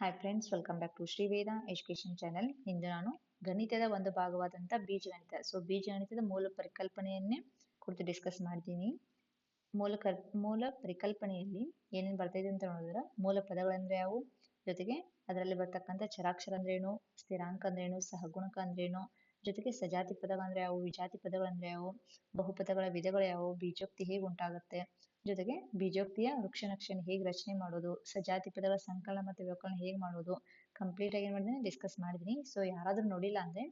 Hi friends, welcome back to Shri Veda education channel. ಇಂದು ನಾನು ಗಣಿತದ ಒಂದು ಭಾಗವಾದಂಥ ಬೀಜಗಣಿತ, ಬೀಜಗಣಿತದ ಮೂಲ ಪರಿಕಲ್ಪನೆಯನ್ನೇ ಕುರಿತು ಡಿಸ್ಕಸ್ ಮಾಡ್ತೀನಿ. ಮೂಲ ಪರಿಕಲ್ಪನೆಯಲ್ಲಿ ಏನೇನು ಬರ್ತಿದೆ ಅಂತ ನೋಡಿದ್ರೆ, ಮೂಲ ಪದಗಳಂದ್ರೆ ಯಾವುವು, ಜೊತೆಗೆ ಅದರಲ್ಲಿ ಬರ್ತಕ್ಕಂಥ ಚರಾಕ್ಷರ ಅಂದ್ರೇನು, ಸ್ಥಿರಾಂಕ ಅಂದ್ರೇನು, ಸಹಗುಣಕ ಅಂದ್ರೇನು, ಜೊತೆಗೆ ಸಜಾತಿ ಪದಗಳಂದ್ರೆ ಯಾವುವು, ವಿಜಾತಿ ಪದಗಳಂದ್ರೆ ಯಾವುವು, ಬಹುಪದಗಳ ವಿಧಗಳು ಯಾವುವು, ಬೀಜೋಕ್ತಿ ಹೇಗೆ ಉಂಟಾಗುತ್ತೆ, ಜೊತೆಗೆ ಬೀಜೋಕ್ತಿಯ ವೃಕ್ಷನಕ್ಷೆಯನ್ನು ಹೇಗೆ ರಚನೆ ಮಾಡೋದು, ಸಜಾತಿ ಪದಗಳ ಸಂಕಲನ ಮತ್ತು ವ್ಯವಕಲನ ಹೇಗೆ ಮಾಡೋದು, ಕಂಪ್ಲೀಟ್ ಆಗಿ ಏನ್ ಮಾಡಿದ್ದೀನಿ ಡಿಸ್ಕಸ್ ಮಾಡಿದ್ದೀನಿ. ಸೊ ಯಾರಾದ್ರೂ ನೋಡಿಲ್ಲ ಅಂದ್ರೆ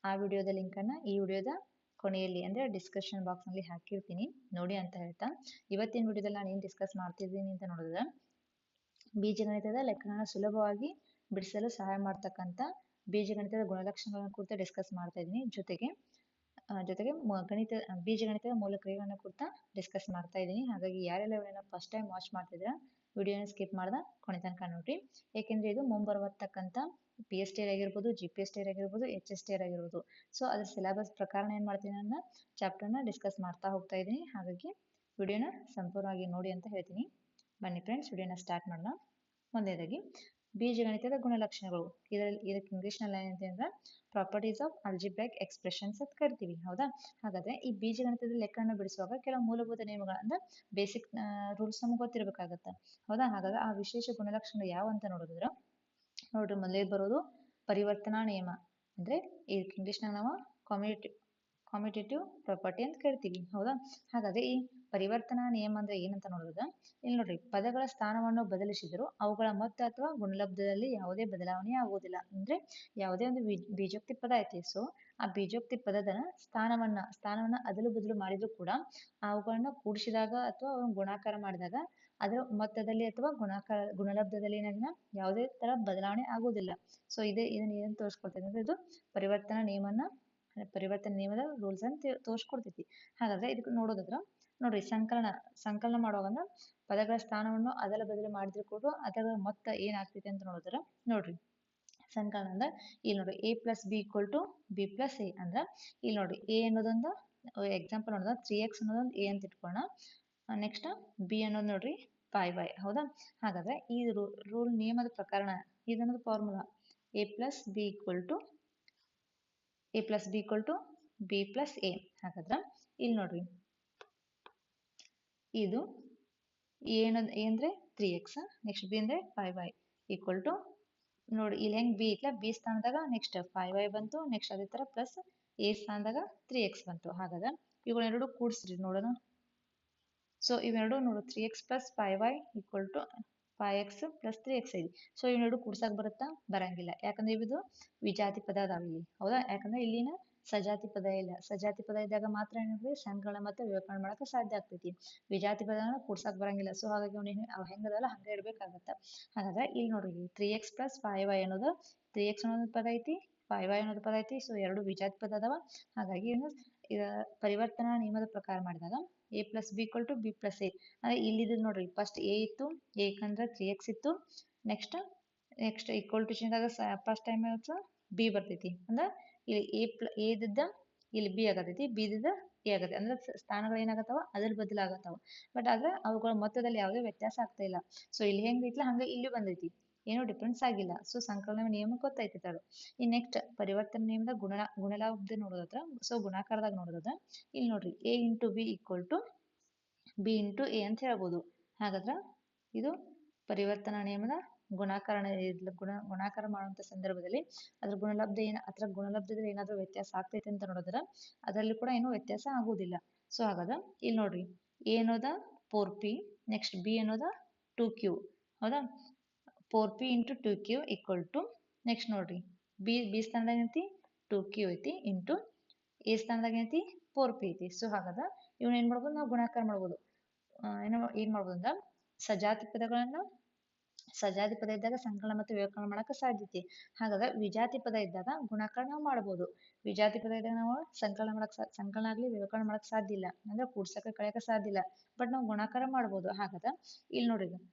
ಆ ವಿಡಿಯೋದ ಲಿಂಕ್ ಅನ್ನ ಈ ವಿಡಿಯೋದ ಕೊನೆಯಲ್ಲಿ ಅಂದ್ರೆ ಡಿಸ್ಕಷನ್ ಬಾಕ್ಸ್ ನಲ್ಲಿ ಹಾಕಿರ್ತೀನಿ, ನೋಡಿ ಅಂತ ಹೇಳ್ತಾ ಇವತ್ತಿನ ವಿಡಿಯೋದಲ್ಲಿ ನಾನು ಏನ್ ಡಿಸ್ಕಸ್ ಮಾಡ್ತಿದ್ದೀನಿ ಅಂತ ನೋಡಿದ್ರೆ, ಬೀಜಗಣಿತದ ಲೆಕ್ಕಗಳನ್ನ ಸುಲಭವಾಗಿ ಬಿಡಿಸಲು ಸಹಾಯ ಮಾಡ್ತಕ್ಕಂಥ ಬೀಜಗಣಿತದ ಗುಣಲಕ್ಷಣಗಳನ್ನು ಕುರಿತು ಡಿಸ್ಕಸ್ ಮಾಡ್ತಾ ಇದ್ದೀನಿ. ಜೊತೆಗೆ ಬೀಜಗಣಿತದ ಮೂಲ ಕ್ರಿಯೆಗಳನ್ನ ಕುರಿತ ಡಿಸ್ಕಸ್ ಮಾಡ್ತಾ ಇದ್ದೀನಿ. ಹಾಗಾಗಿ ಯಾರೆಲ್ಲ ವಿಡಿಯೋನ ಫಸ್ಟ್ ಟೈಮ್ ವಾಚ್ ಮಾಡ್ತಿದ್ರ ವಿಡಿಯೋನ ಸ್ಕಿಪ್ ಮಾಡ್ದ ಕೊನೆ ತನಕ ನೋಡ್ರಿ. ಯಾಕೆಂದ್ರೆ ಇದು ಮುಂಬರುವತಕ್ಕಂಥ PST ಆಗಿರ್ಬೋದು, GPST ಆಗಿರ್ಬೋದು, HST ಆಗಿರ್ಬೋದು. ಸೊ ಅದ್ರ ಸಿಲೆಬಸ್ ಪ್ರಕಾರ ಏನ್ ಮಾಡ್ತೀನಿ ಅಂದ್ರೆ ಚಾಪ್ಟರ್ನ ಡಿಸ್ಕಸ್ ಮಾಡ್ತಾ ಹೋಗ್ತಾ ಇದ್ದೀನಿ. ಹಾಗಾಗಿ ವಿಡಿಯೋನ ಸಂಪೂರ್ಣವಾಗಿ ನೋಡಿ ಅಂತ ಹೇಳ್ತೀನಿ. ಬನ್ನಿ ಫ್ರೆಂಡ್ಸ್, ವಿಡಿಯೋನ ಸ್ಟಾರ್ಟ್ ಮಾಡೋಣ. ಮೊದಲನೇದಾಗಿ ಬೀಜಗಣಿತದ ಗುಣಲಕ್ಷಣಗಳು. ಇದಕ್ಕೆ ಇಂಗ್ಲಿಷ್ ನಲ್ಲಿ ಏನಂತ ಅಂದ್ರೆ ಪ್ರಾಪರ್ಟೀಸ್ ಆಫ್ ಅಲ್ಜಿಬ್ರೈಕ್ ಎಕ್ಸ್ಪ್ರೆಷನ್ಸ್ ಅಂತ ಕರಿತೀವಿ, ಹೌದಾ. ಹಾಗಾದ್ರೆ ಈ ಬೀಜಗಣಿತದ ಲೆಕ್ಕವನ್ನು ಬಿಡಿಸುವಾಗ ಕೆಲವು ಮೂಲಭೂತ ನಿಯಮಗಳು ಅಂದ್ರೆ ಬೇಸಿಕ್ ರೂಲ್ಸ್ ನಮ್ಗೆ ಗೊತ್ತಿರಬೇಕಾಗತ್ತೆ, ಹೌದಾ. ಹಾಗಾದ್ರೆ ಆ ವಿಶೇಷ ಗುಣಲಕ್ಷಣ ಯಾವ ಅಂತ ನೋಡಿದ್ರೆ ನೋಡ್ರಿ, ಮೊದಲೇ ಬರೋದು ಪರಿವರ್ತನಾ ನಿಯಮ. ಅಂದ್ರೆ ಇದಕ್ಕೆ ಇಂಗ್ಲಿಷ್ ನಾಗ ನಾವು ಕಾಮ್ಯುಟೇಟಿವ್ ಪ್ರಾಪರ್ಟಿ ಅಂತ ಕರಿತೀವಿ, ಹೌದಾ. ಹಾಗಾದ್ರೆ ಈ ಪರಿವರ್ತನಾ ನಿಯಮ ಅಂದ್ರೆ ಏನಂತ ನೋಡಿದ್ರೆ, ಇಲ್ಲಿ ನೋಡ್ರಿ, ಪದಗಳ ಸ್ಥಾನವನ್ನು ಬದಲಿಸಿದರೂ ಅವುಗಳ ಮೊತ್ತ ಅಥವಾ ಗುಣಲಬ್ಧದಲ್ಲಿ ಯಾವುದೇ ಬದಲಾವಣೆ ಆಗುವುದಿಲ್ಲ. ಅಂದ್ರೆ ಯಾವುದೇ ಒಂದು ಬೀಜೋಕ್ತಿ ಪದ ಐತಿ, ಸೊ ಆ ಬೀಜೋಕ್ತಿ ಪದದ ಸ್ಥಾನವನ್ನ ಅದಲು ಬದಲು ಮಾಡಿದ್ರು ಕೂಡ ಅವುಗಳನ್ನ ಕೂಡಿಸಿದಾಗ ಅಥವಾ ಗುಣಾಕಾರ ಮಾಡಿದಾಗ ಅದರ ಮೊತ್ತದಲ್ಲಿ ಅಥವಾ ಗುಣಲಬ್ಧದಲ್ಲಿ ಏನಾಗಿನ ಯಾವುದೇ ತರ ಬದಲಾವಣೆ ಆಗುವುದಿಲ್ಲ. ಸೊ ಇದನ್ನ ಏನ್ ತೋರಿಸ್ಕೊಡ್ತೈತಿ ಅಂದ್ರೆ ಇದು ಪರಿವರ್ತನೆ ನಿಯಮದ ರೂಲ್ಸ್ ಅಂತ ತೋರಿಸ್ಕೊಡ್ತೈತಿ. ಹಾಗಾದ್ರೆ ಇದಕ್ಕೆ ನೋಡೋದಾದ್ರ ನೋಡ್ರಿ, ಸಂಕಲನ ಮಾಡುವಾಗ ಪದಗಳ ಸ್ಥಾನವನ್ನು ಅದಲ ಬದಲು ಮಾಡಿದ್ರು ಕೂಡ ಅದರ ಮೊತ್ತ ಏನಾಗ್ತೈತಿ ಅಂತ ನೋಡಿದ್ರ ನೋಡ್ರಿ, ಸಂಕಲನ ಅಂದ್ರೆ ಇಲ್ಲಿ ನೋಡ್ರಿ A+B=B+A ಅಂದ್ರ ಇಲ್ಲಿ ನೋಡ್ರಿ A ಅನ್ನೋದೊಂದು ಎಕ್ಸಾಂಪಲ್ ನೋಡಿದ್ರೆ 3x ಅನ್ನೋದೊಂದು A ಅಂತ ಇಟ್ಕೋಣ. ನೆಕ್ಸ್ಟ್ B ಅನ್ನೋದು ನೋಡ್ರಿ 5y, ಹೌದಾ. ಹಾಗಾದ್ರೆ ಈ ರೂಲ್ ನಿಯಮದ ಪ್ರಕಾರ ಇದನ್ನೊಂದು ಫಾರ್ಮುಲಾ A+B=B+A. ಹಾಗಾದ್ರೆ ಇಲ್ಲಿ ನೋಡ್ರಿ, ಇದು A ಅಂದ್ರೆ 3x, ನೆಕ್ಸ್ಟ್ B ಅಂದ್ರೆ 5y = ನೋಡಿ ಇಲ್ಲಿ ಹೆಂಗ್ B ಇಟ್ಲ, B ಸ್ಥಾನದಾಗ ನೆಕ್ಸ್ಟ್ 5y ಬಂತು, ನೆಕ್ಸ್ಟ್ ಅದೇ ತರ ಪ್ಲಸ್ A ಸ್ಥಾನದಾಗ 3x ಬಂತು. ಹಾಗಾದ್ರೆ ಇವುಗಳೆರಡು ಕೂಡಿಸ್ರಿ ನೋಡೋಣ. ಸೊ ಇವೆರಡು ನೋಡು 3x + 5y = 5x + 3x ಐತಿ. ಸೊ ಇವೆರಡು ಕೂಡ್ಸಕ್ ಬರುತ್ತಾ, ಬರಂಗಿಲ್ಲ. ಯಾಕಂದ್ರೆ ಇದು ವಿಜಾತಿ ಪದ ಅದಾವ, ಹೌದಾ. ಯಾಕಂದ್ರೆ ಇಲ್ಲಿನ ಸಜಾತಿ ಪದ ಇಲ್ಲ. ಸಜಾತಿ ಪದ ಇದ್ದಾಗ ಮಾತ್ರ ಏನಾಗ್ತದೆ, ಸಂಕಲನ ಮತ್ತೆ ವ್ಯವಕಲನ ಮಾಡಕ್ಕೆ ಸಾಧ್ಯ ಆಗ್ತೈತಿ. ವಿಜಾತಿ ಪದನ ಕೂಡ್ಸಕ್ ಬರಂಗಿಲ್ಲ. ಸೊ ಹಾಗಾಗಿ ಅವ್ ಹೆಂಗದಲ್ಲ ಹಂಗ ಇಡ್ಬೇಕಾಗತ್ತ. ಹಾಗಾದ್ರೆ ಇಲ್ಲಿ ನೋಡ್ರಿ, 3x + 5y ಅನ್ನೋದು 3x ಅನ್ನೋದು ಪದ ಐತಿ, 5y ಅನ್ನೋದು ಪದ ಐತಿ. ಸೊ ಎರಡು ವಿಜಾತಿ ಪದ ಅದಾವ. ಹಾಗಾಗಿ ಪರಿವರ್ತನಾ ನಿಯಮದ ಪ್ರಕಾರ ಮಾಡಿದಾಗ A+B=B+A. ಅಂದ್ರೆ ಇಲ್ಲಿ ನೋಡ್ರಿ, ಫಸ್ಟ್ A ಇತ್ತು, A ಅಂದ್ರೆ 3x ಇತ್ತು, ನೆಕ್ಸ್ಟ್ ಈಕ್ವಲ್ ಟು ಚಿಹ್ನೆದಾಗ ಫಸ್ಟ್ ಟೈಮ್ B ಬರ್ತೈತಿ. ಅಂದ್ರೆ ಇಲ್ಲಿ A ಇದ್ದ ಇಲ್ಲಿ B ಆಗತೈತಿ, B ಇದ್ದ A ಆಗತೈತಿ. ಅಂದ್ರೆ ಸ್ಥಾನಗಳು ಏನಾಗತ್ತಾವ ಅದರ ಬದಲಾಗತ್ತಾವ. ಬಟ್ ಆದ್ರೆ ಅವುಗಳ ಮೊತ್ತದಲ್ಲಿ ಯಾವುದೇ ವ್ಯತ್ಯಾಸ ಆಗ್ತಾ ಇಲ್ಲ. ಸೊ ಇಲ್ಲಿ ಹೆಂಗ್ ಐತ್ಲ ಹಂಗ ಇಲ್ಲಿ ಬಂದೈತಿ, ಏನೋ ಡಿಫ್ರೆನ್ಸ್ ಆಗಿಲ್ಲ. ಸೊ ಸಂಕಲನ ನಿಯಮ ಗೊತ್ತೈತಿ ಅದು. ಈ ನೆಕ್ಸ್ಟ್ ಪರಿವರ್ತನೆ ನಿಯಮದ ಗುಣಲಬ್ಧ ನೋಡೋದಾದ್ರ, ಸೊ ಗುಣಾಕಾರದಾಗ ನೋಡೋದಾದ್ರ ಇಲ್ಲಿ ನೋಡ್ರಿ, A × B = B × A ಅಂತ ಹೇಳ್ಬೋದು. ಹಾಗಾದ್ರೆ ಇದು ಪರಿವರ್ತನಾ ನಿಯಮದ ಗುಣಾಕಾರ ಮಾಡುವಂತ ಸಂದರ್ಭದಲ್ಲಿ ಅದ್ರ ಗುಣಲಬ್ಧದಲ್ಲಿ ಏನಾದ್ರೂ ವ್ಯತ್ಯಾಸ ಆಗ್ತೈತೆ ಅಂತ ನೋಡಿದ್ರೆ ಅದರಲ್ಲಿ ಕೂಡ ಏನೂ ವ್ಯತ್ಯಾಸ ಆಗುವುದಿಲ್ಲ. ಸೊ ಹಾಗಾದ್ರೆ ಇಲ್ಲಿ ನೋಡ್ರಿ, A ಅನ್ನೋದ 4p, ನೆಕ್ಸ್ಟ್ B ಅನ್ನೋದ 2q, ಹೌದಾ. 4p × 2q = ನೆಕ್ಸ್ಟ್ ನೋಡ್ರಿ, B ಸ್ಥಾನದಾಗ ಏನೈತಿ 2q ಐತಿ, ಇಂಟು A ಸ್ಥಾನದಾಗ ಏನೈತಿ 4p ಐತಿ. ಸೊ ಹಾಗಾದ್ರೆ ಇವನ್ನ ಏನ್ ಮಾಡ್ಬೋದು, ನಾವು ಗುಣಾಕಾರ ಮಾಡ್ಬೋದು. ಏನ್ ಮಾಡ್ಬೋದು ಅಂದ್ರೆ ಸಜಾತಿ ಪದ ಇದ್ದಾಗ ಸಂಕಲನ ಮತ್ತು ವ್ಯವಕಲನ ಮಾಡಕ್ಕೆ ಸಾಧ್ಯತೆ. ಹಾಗಾದ್ರೆ ವಿಜಾತಿ ಪದ ಇದ್ದಾಗ ಗುಣಾಕಾರ ನಾವು ಮಾಡ್ಬೋದು. ವಿಜಾತಿ ಪದ ಇದ್ದಾಗ ನಾವು ಸಂಕಲನ ಆಗ್ಲಿ ವ್ಯವಕಲನ ಮಾಡಕ್ ಸಾಧ್ಯ ಇಲ್ಲ, ಅಂದ್ರೆ ಕೂಡ್ಸಕ್ಕೆ ಕಳೆಯಕ್ಕೆ ಸಾಧ್ಯ ಇಲ್ಲ. ಬಟ್ ನಾವು ಗುಣಾಕಾರ ಮಾಡ್ಬೋದು. ಹಾಗಾದ್ರೆ ಇಲ್ಲಿ ನೋಡ್ರಿ,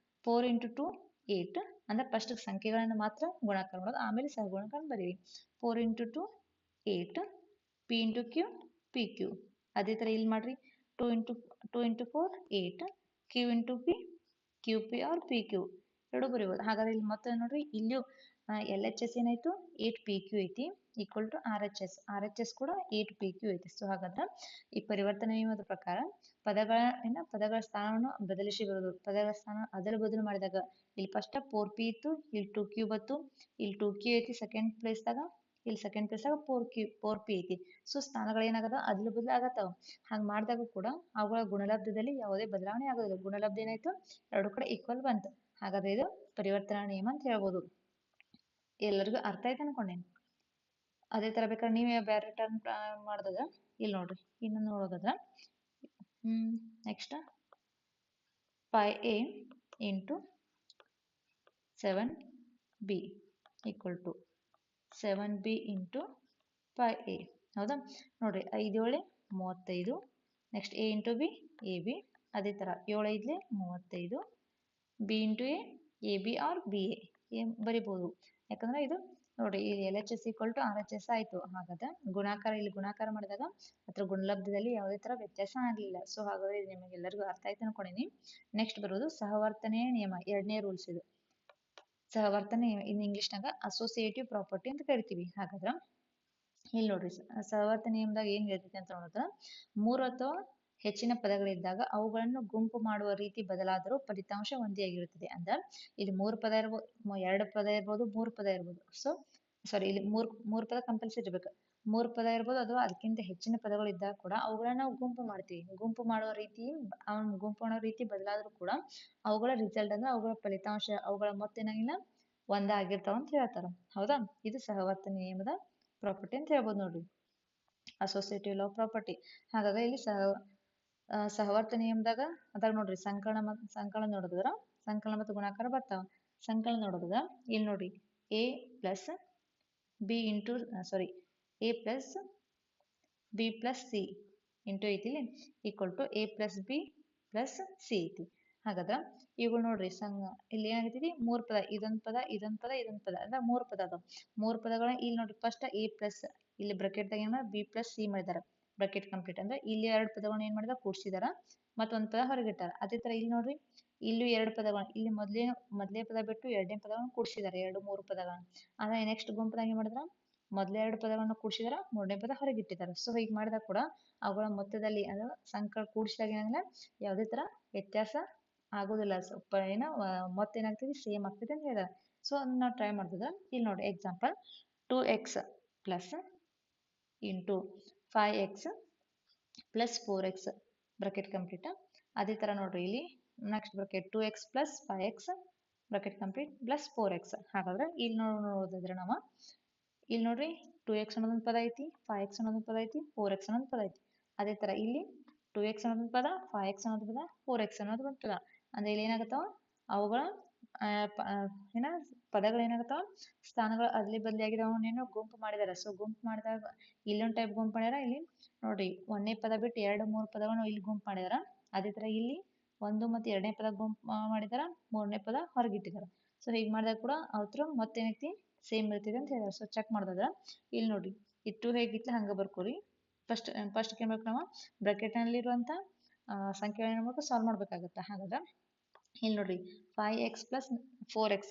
4 × 2 8 ಅಂದ್ರೆ ಫಸ್ಟ್ ಸಂಖ್ಯೆಗಳನ್ನ ಮಾತ್ರ ಗುಣಾಕಾರ ಮಾಡೋದು, ಆಮೇಲೆ ಸಹಗುಣಕ ಬರೀವಿ. 4 × 2 8, P × Q PQ. ಅದೇ ತರ ಇಲ್ಲಿ ಮಾಡ್ರಿ, 2 × 4 8, Q × P QP or PQ. ಎರಡು ಬರಿಬೋದು. ಹಾಗಾದ್ರೆ ಇಲ್ಲಿ ಮತ್ತೆ ನೋಡ್ರಿ ಇಲ್ಲಿಯೂ ಎಲ್ ಎಚ್ ಎಸ್ ಏನಾಯ್ತು 8 PQ ಐತಿ equal to R H S ಕೂಡ 8 PQ ಐತಿ. ಸೊ ಹಾಗಾದ್ರೆ ಈ ಪರಿವರ್ತನೆ ನಿಯಮದ ಪ್ರಕಾರ ಪದಗಳ ಸ್ಥಾನವನ್ನು ಬದಲಿಸಿ ಬರೋದು. ಪದಗಳ ಸ್ಥಾನ ಅದಲು ಬದಲು ಮಾಡಿದಾಗ ಇಲ್ಲಿ ಫಸ್ಟ್ 4P ಇತ್ತು, ಇಲ್ಲಿ 2Q ಬಂತು, ಇಲ್ಲಿ 2Q ಐತಿ ಸೆಕೆಂಡ್ ಪ್ಲೇಸ್ದಾಗ, ಇಲ್ಲಿ ಸೆಕೆಂಡ್ ಪ್ಲೇಸ್ದಾಗ 4P ಐತಿ. ಸೊ ಸ್ಥಾನಗಳು ಏನಾಗದ ಅದಲು ಬದಲು ಆಗತ್ತಾವ. ಹಂಗೆ ಮಾಡಿದಾಗ ಕೂಡ ಅವುಗಳ ಗುಣಲಬ್ಧದಲ್ಲಿ ಯಾವುದೇ ಬದಲಾವಣೆ ಆಗೋದಿಲ್ಲ. ಗುಣಲಬ್ಧ ಏನಾಯ್ತು ಎರಡು ಕಡೆ ಈಕ್ವಲ್ ಬಂತು. ಹಾಗಾದ್ರೆ ಇದು ಪರಿವರ್ತನಾ ನಿಯಮ ಅಂತ ಹೇಳ್ಬೋದು. ಎಲ್ಲರಿಗೂ ಅರ್ಥ ಆಯ್ತು ಅನ್ಕೊಂಡೇನಿ. ಅದೇ ತರ ಬೇಕಾದ್ರೆ ನೀವೇ ಬೇರೆ ಟರ್ಮ್ ಮಾಡಿದಾಗ ಇಲ್ಲಿ ನೋಡ್ರಿ ಇನ್ನೊಂದು ನೋಡೋದಾದ್ರ next 5A into 7B equal to 7B into 5A. ಹೌದಾ ನೋಡ್ರಿ 5 7 35. Next A into B AB. ಅದೇ ಥರ 7 5 35 B into A AB or BA ಬರಿಬೋದು. ಯಾಕಂದ್ರೆ ಇದು ನೋಡಿ ಇಲ್ಲಿ L H S equal to R H S ಆಯಿತು. ಹಾಗಾದ್ರೆ ಇಲ್ಲಿ ಗುಣಾಕಾರ ಮಾಡಿದಾಗ ಅಥವಾ ಗುಣಲಬ್ಧದಲ್ಲಿ ಯಾವುದೇ ಥರ ವ್ಯತ್ಯಾಸ ಆಗಲಿಲ್ಲ. ಸೊ ಹಾಗಾದ್ರೆ ಇದು ನಿಮಗೆಲ್ಲರಿಗೂ ಅರ್ಥ ಆಯ್ತು ಅನ್ಕೊಂಡಿನಿ. ನೆಕ್ಸ್ಟ್ ಬರೋದು ಸಹವರ್ತನೆಯ ನಿಯಮ, ಎರಡನೇ ರೂಲ್ಸ್ ಇದು. ಸಹವರ್ತನೆ ಇನ್ ಇಂಗ್ಲಿಷ್ನಾಗ ಅಸೋಸಿಯೇಟಿವ್ ಪ್ರಾಪರ್ಟಿ ಅಂತ ಕರಿತೀವಿ. ಹಾಗಾದ್ರೆ ಇಲ್ಲಿ ನೋಡ್ರಿ ಸಹವರ್ತನೆ ನಿಯಮದಾಗ ಏನ್ ಹೇಳ್ತೈತಿ ಅಂತ ನೋಡಿದ್ರೆ 3 ಅಥವಾ ಹೆಚ್ಚಿನ ಪದಗಳಿದ್ದಾಗ ಅವುಗಳನ್ನು ಗುಂಪು ಮಾಡುವ ರೀತಿ ಬದಲಾದರೂ ಫಲಿತಾಂಶ ಒಂದೇ ಆಗಿರುತ್ತದೆ. ಅಂದ್ರೆ ಇಲ್ಲಿ 3 ಪದ ಇರ್ಬೋದು, 2 ಪದ ಇರ್ಬೋದು, 3 ಪದ ಇರ್ಬೋದು. ಇಲ್ಲಿ ಮೂರು ಪದ ಕಂಪಲ್ಸರಿ ಇರ್ಬೇಕು. 3 ಪದ ಇರ್ಬೋದು ಅಥವಾ ಅದಕ್ಕಿಂತ ಹೆಚ್ಚಿನ ಪದಗಳು ಇದ್ದಾಗ ಕೂಡ ಅವುಗಳನ್ನ ನಾವು ಗುಂಪು ಮಾಡ್ತೀವಿ. ಗುಂಪು ಮಾಡುವ ರೀತಿ ಬದಲಾದ್ರೂ ಕೂಡ ಅವುಗಳ ರಿಸಲ್ಟ್ ಅಂದ್ರೆ ಅವುಗಳ ಫಲಿತಾಂಶ, ಅವುಗಳ ಮೊತ್ತ ಏನಾಗಿಲ್ಲ ಒಂದೇ ಆಗಿರ್ತಾವ ಅಂತ ಹೇಳ್ತಾರ. ಹೌದಾ, ಇದು ಸಹವರ್ತನೆ ನಿಯಮದ ಪ್ರಾಪರ್ಟಿ ಅಂತ ಹೇಳ್ಬೋದು ನೋಡ್ರಿ, ಅಸೋಸಿಯೇಟಿವ್ ಲಾ ಪ್ರಾಪರ್ಟಿ. ಹಾಗಾದ್ರೆ ಇಲ್ಲಿ ಸಹವರ್ತನೆ ನಿಯಮದಾಗ ಅದಾಗ ನೋಡ್ರಿ ಸಂಕಲನ ನೋಡಿದ್ರ ಸಂಕಲನ ಮತ್ತು ಗುಣಾಕಾರ ಬರ್ತಾವ. ಸಂಕಲನ ನೋಡಿದ್ರ ಇಲ್ಲಿ ನೋಡ್ರಿ A plus B into A plus B plus C into ಐತಿ equal to A plus B plus C ಐತಿ. ಹಾಗಾದ್ರೆ ಇವುಗಳು ನೋಡ್ರಿ ಇಲ್ಲಿ ಏನಾಗೈತಿ 3 ಪದ, ಇದೊಂದು ಪದ ಇದೊಂದು ಪದ ಇದೊಂದು ಪದ ಅಂದ್ರೆ 3 ಪದ ಅದಾವ. 3 ಪದಗಳನ್ನ ಇಲ್ಲಿ ನೋಡ್ರಿ ಫಸ್ಟ್ A ಪ್ಲಸ್ ಇಲ್ಲಿ ಬ್ರಾಕೆಟ್ದಾಗ ಏನ B ಪ್ಲಸ್ C ಮಾಡಿದಾರ. ಬ್ರಾಕೆಟ್ ಕಂಪ್ಲೀಟ್ ಅಂದ್ರೆ ಇಲ್ಲಿ 2 ಪದಗಳನ್ನ ಏನ್ ಮಾಡಿದಾರ ಕೂಡ್ಸಿದಾರ, ಮತ್ತೊಂದು ಪದ ಹೊರಗಿಟ್ಟಾರ. ಅದೇ ತರ ಇಲ್ಲಿ ನೋಡ್ರಿ ಇಲ್ಲೂ 2 ಪದಗಳನ್ನ ಇಲ್ಲಿ ಮೊದಲೇ ಪದ ಬಿಟ್ಟು ಎರಡನೇ ಪದಗಳನ್ನ ಕೂಡ್ಸಿದಾರೆ, 2 3 ಪದಗಳನ್ನ. ಆದ್ರೆ ನೆಕ್ಸ್ಟ್ ಗುಂಪದಾಗ ಏನ್ ಮಾಡಿದ್ರ ಮೊದಲೇ 2 ಪದಗಳನ್ನ ಕೂಡ್ಸಿದಾರ, 3ನೇ ಪದ ಹೊರಗಿಟ್ಟಿದ್ದಾರೆ. ಸೊ ಹೀಗೆ ಮಾಡಿದಾಗ ಕೂಡ ಅವುಗಳ ಮೊತ್ತದಲ್ಲಿ ಅಂದ್ರೆ ಸಂಕಲ ಕೂಡಿಸಿದಾಗ ಏನಾಗಲ್ಲ ಯಾವುದೇ ತರ ವ್ಯತ್ಯಾಸ ಆಗೋದಿಲ್ಲ. ಮೊತ್ತ ಏನಾಗ್ತದೆ ಸೇಮ್ ಆಗ್ತದೆ ಅಂತ ಹೇಳಿದಾರೆ. ಸೊ ಅದನ್ನ ನಾವು ಟ್ರೈ ಮಾಡ್ತಿದ್ರೆ ಇಲ್ಲಿ ನೋಡಿ example 2x plus into 5x plus 4x bracket complete. ಅದೇ ತರ ನೋಡ್ರಿ ಇಲ್ಲಿ next bracket 2x plus 5x bracket complete plus 4x. ಹಾಗಾದ್ರೆ ಇಲ್ಲಿ ನೋಡೋದಾದ್ರೆ ನಾವು ಇಲ್ಲಿ ನೋಡ್ರಿ 2x ಅನ್ನೋದೊಂದು ಪದ ಐತಿ, 5x ಅನ್ನೋದೊಂದು ಪದ ಐತಿ, 4x ಅನ್ನೋದು ಪದ ಐತಿ. ಅದೇ ತರ ಇಲ್ಲಿ 2x ಅನ್ನೋದೊಂದು ಪದ, 5x ಅನ್ನೋದು ಪದ, 4x ಅನ್ನೋದು ಒಂದು ಪದ. ಅಂದ್ರೆ ಇಲ್ಲಿ ಏನಾಗತ್ತಾವ ಅವುಗಳ ಪದಗಳು ಏನಾಗತ್ತಾವ ಸ್ಥಾನಗಳು ಅದ್ಲಿ ಬದ್ಲಿ ಆಗಿರೋ ಗುಂಪು ಮಾಡಿದಾರೆ. ಸೊ ಗುಂಪು ಮಾಡಿದಾಗ ಇಲ್ಲೊಂದು ಟೈಪ್ ಗುಂಪು ಮಾಡ್ಯಾರ. ಇಲ್ಲಿ ನೋಡ್ರಿ 1ನೇ ಪದ ಬಿಟ್ಟು 2 3 ಪದಗಳನ್ನು ಇಲ್ಲಿ ಗುಂಪು ಮಾಡಿದಾರ. ಅದೇ ತರ ಇಲ್ಲಿ 1 ಮತ್ತು 2ನೇ ಪದ ಗುಂಪು ಮಾಡಿದಾರ, 3ನೇ ಪದ ಹೊರಗಿಟ್ಟಿದಾರ. ಸೊ ಹೀಗೆ ಮಾಡಿದಾಗ ಕೂಡ ಅವ್ರ ಮತ್ತೇನೈತಿ ಸೇಮ್ ಇರ್ತಿದೆ ಅಂತ ಹೇಳಿದಾರೆ. ಸೊ ಚೆಕ್ ಮಾಡಿದಾಗ ಇಲ್ಲಿ ನೋಡ್ರಿ ಇಟ್ಟು ಹೇಗಿತ್ತು ಹಂಗ ಬರ್ಕೋರಿ. ಫಸ್ಟ್ ಏನ್ ಬೇಕು ನಾವು ಬ್ರಾಕೆಟ್ ನಲ್ಲಿರುವಂತ ಸಂಖ್ಯೆಗಳನ್ನ ಮಾಡ್ಬೇಕು ಸಾಲ್ವ್ ಮಾಡ್ಬೇಕಾಗತ್ತೆ. ಹಾಗಾದ್ರೆ ಇಲ್ಲಿ ನೋಡ್ರಿ 5x ಪ್ಲಸ್ 4x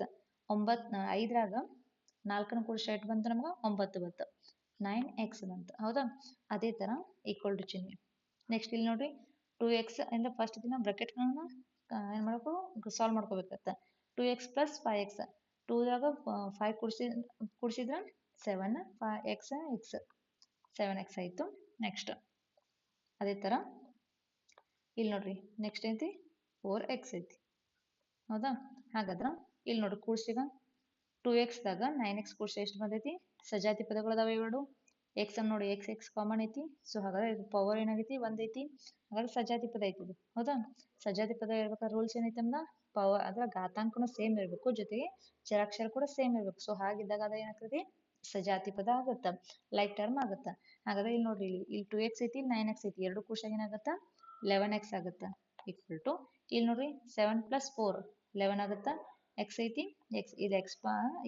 5ರಾಗ 4ನ ಕೂಡಿಸಿ ಎಷ್ಟು ಬಂತು ನಮ್ಗೆ 9 ಬಂತು, 9x ಬಂತು. ಹೌದಾ, ಅದೇ ತರ ಈಕ್ವಲ್ ಟು ಚಿಹ್ನೆ. ನೆಕ್ಸ್ಟ್ ಇಲ್ಲಿ ನೋಡ್ರಿ 2x ಇಂದ ಫಸ್ಟ್ ದಿನ ಬ್ರಾಕೆಟ್ಗಳನ್ನ ಏನ್ ಮಾಡ್ಬೇಕು ಸಾಲ್ವ್ ಮಾಡ್ಕೋಬೇಕತ್ತ. 2x ಪ್ಲಸ್ 5x 2ದಾಗ 5 ಕೂಡಿಸಿದ್ರ 7 5x x 7x ಆಯ್ತು. ನೆಕ್ಸ್ಟ್ ಅದೇ ತರ ಇಲ್ಲಿ ನೋಡ್ರಿ ನೆಕ್ಸ್ಟ್ ಐತಿ 4x ಐತಿ. ಹೌದಾ, ಹಾಗಾದ್ರ ಇಲ್ಲಿ ನೋಡ್ರಿ ಕೂಡ್ಸಿಗ 2x ದಾಗ 9x ಕೂಡ್ಸಿ ಎಷ್ಟು ಬಂದೈತಿ ಸಜಾತಿ ಪದಗಳು ಅದಾವ ಇವೆರಡು. x ಅನ್ನು ನೋಡಿ x ಕಾಮನ್ ಐತಿ. ಸೊ ಹಾಗಾದ್ರೆ ಇದು ಪವರ್ ಏನಾಗೈತಿ 1 ಐತಿ. ಹಾಗಾದ್ರೆ ಸಜಾತಿ ಪದ ಐತಿ ಇದು. ಹೌದಾ, ಸಜಾತಿ ಪದ ಇರ್ಬೇಕಾದ್ರೆ ರೂಲ್ಸ್ ಏನೈತಿ ಅಂದ್ರ ಪವರ್ ಅದ್ರ ಘಾತಾಂಕನು ಸೇಮ್ ಇರ್ಬೇಕು, ಜೊತೆಗೆ ಚರಾಕ್ಷರ ಕೂಡ ಸೇಮ್ ಇರ್ಬೇಕು. ಸೊ ಹಾಗಿದ್ದಾಗ ಅದ ಏನಾಗ್ತದೆ ಸಜಾತಿ ಪದ ಆಗುತ್ತ, ಲೈಕ್ ಟರ್ಮ್ ಆಗುತ್ತ. ಹಾಗಾದ್ರೆ ಇಲ್ಲಿ ನೋಡ್ರಿ ಇಲ್ಲಿ 2x ಐತಿ 9x ಐತಿ, ಎರಡು ಕೂಡ್ಸಾಗ ಏನಾಗತ್ತ 11x ಆಗುತ್ತ ಈಕ್ವಲ್ ಟು ಇಲ್ಲಿ ನೋಡ್ರಿ 7 ಪ್ಲಸ್ 4 11 ಆಗುತ್ತಾ. x ಐತಿ ಇದು x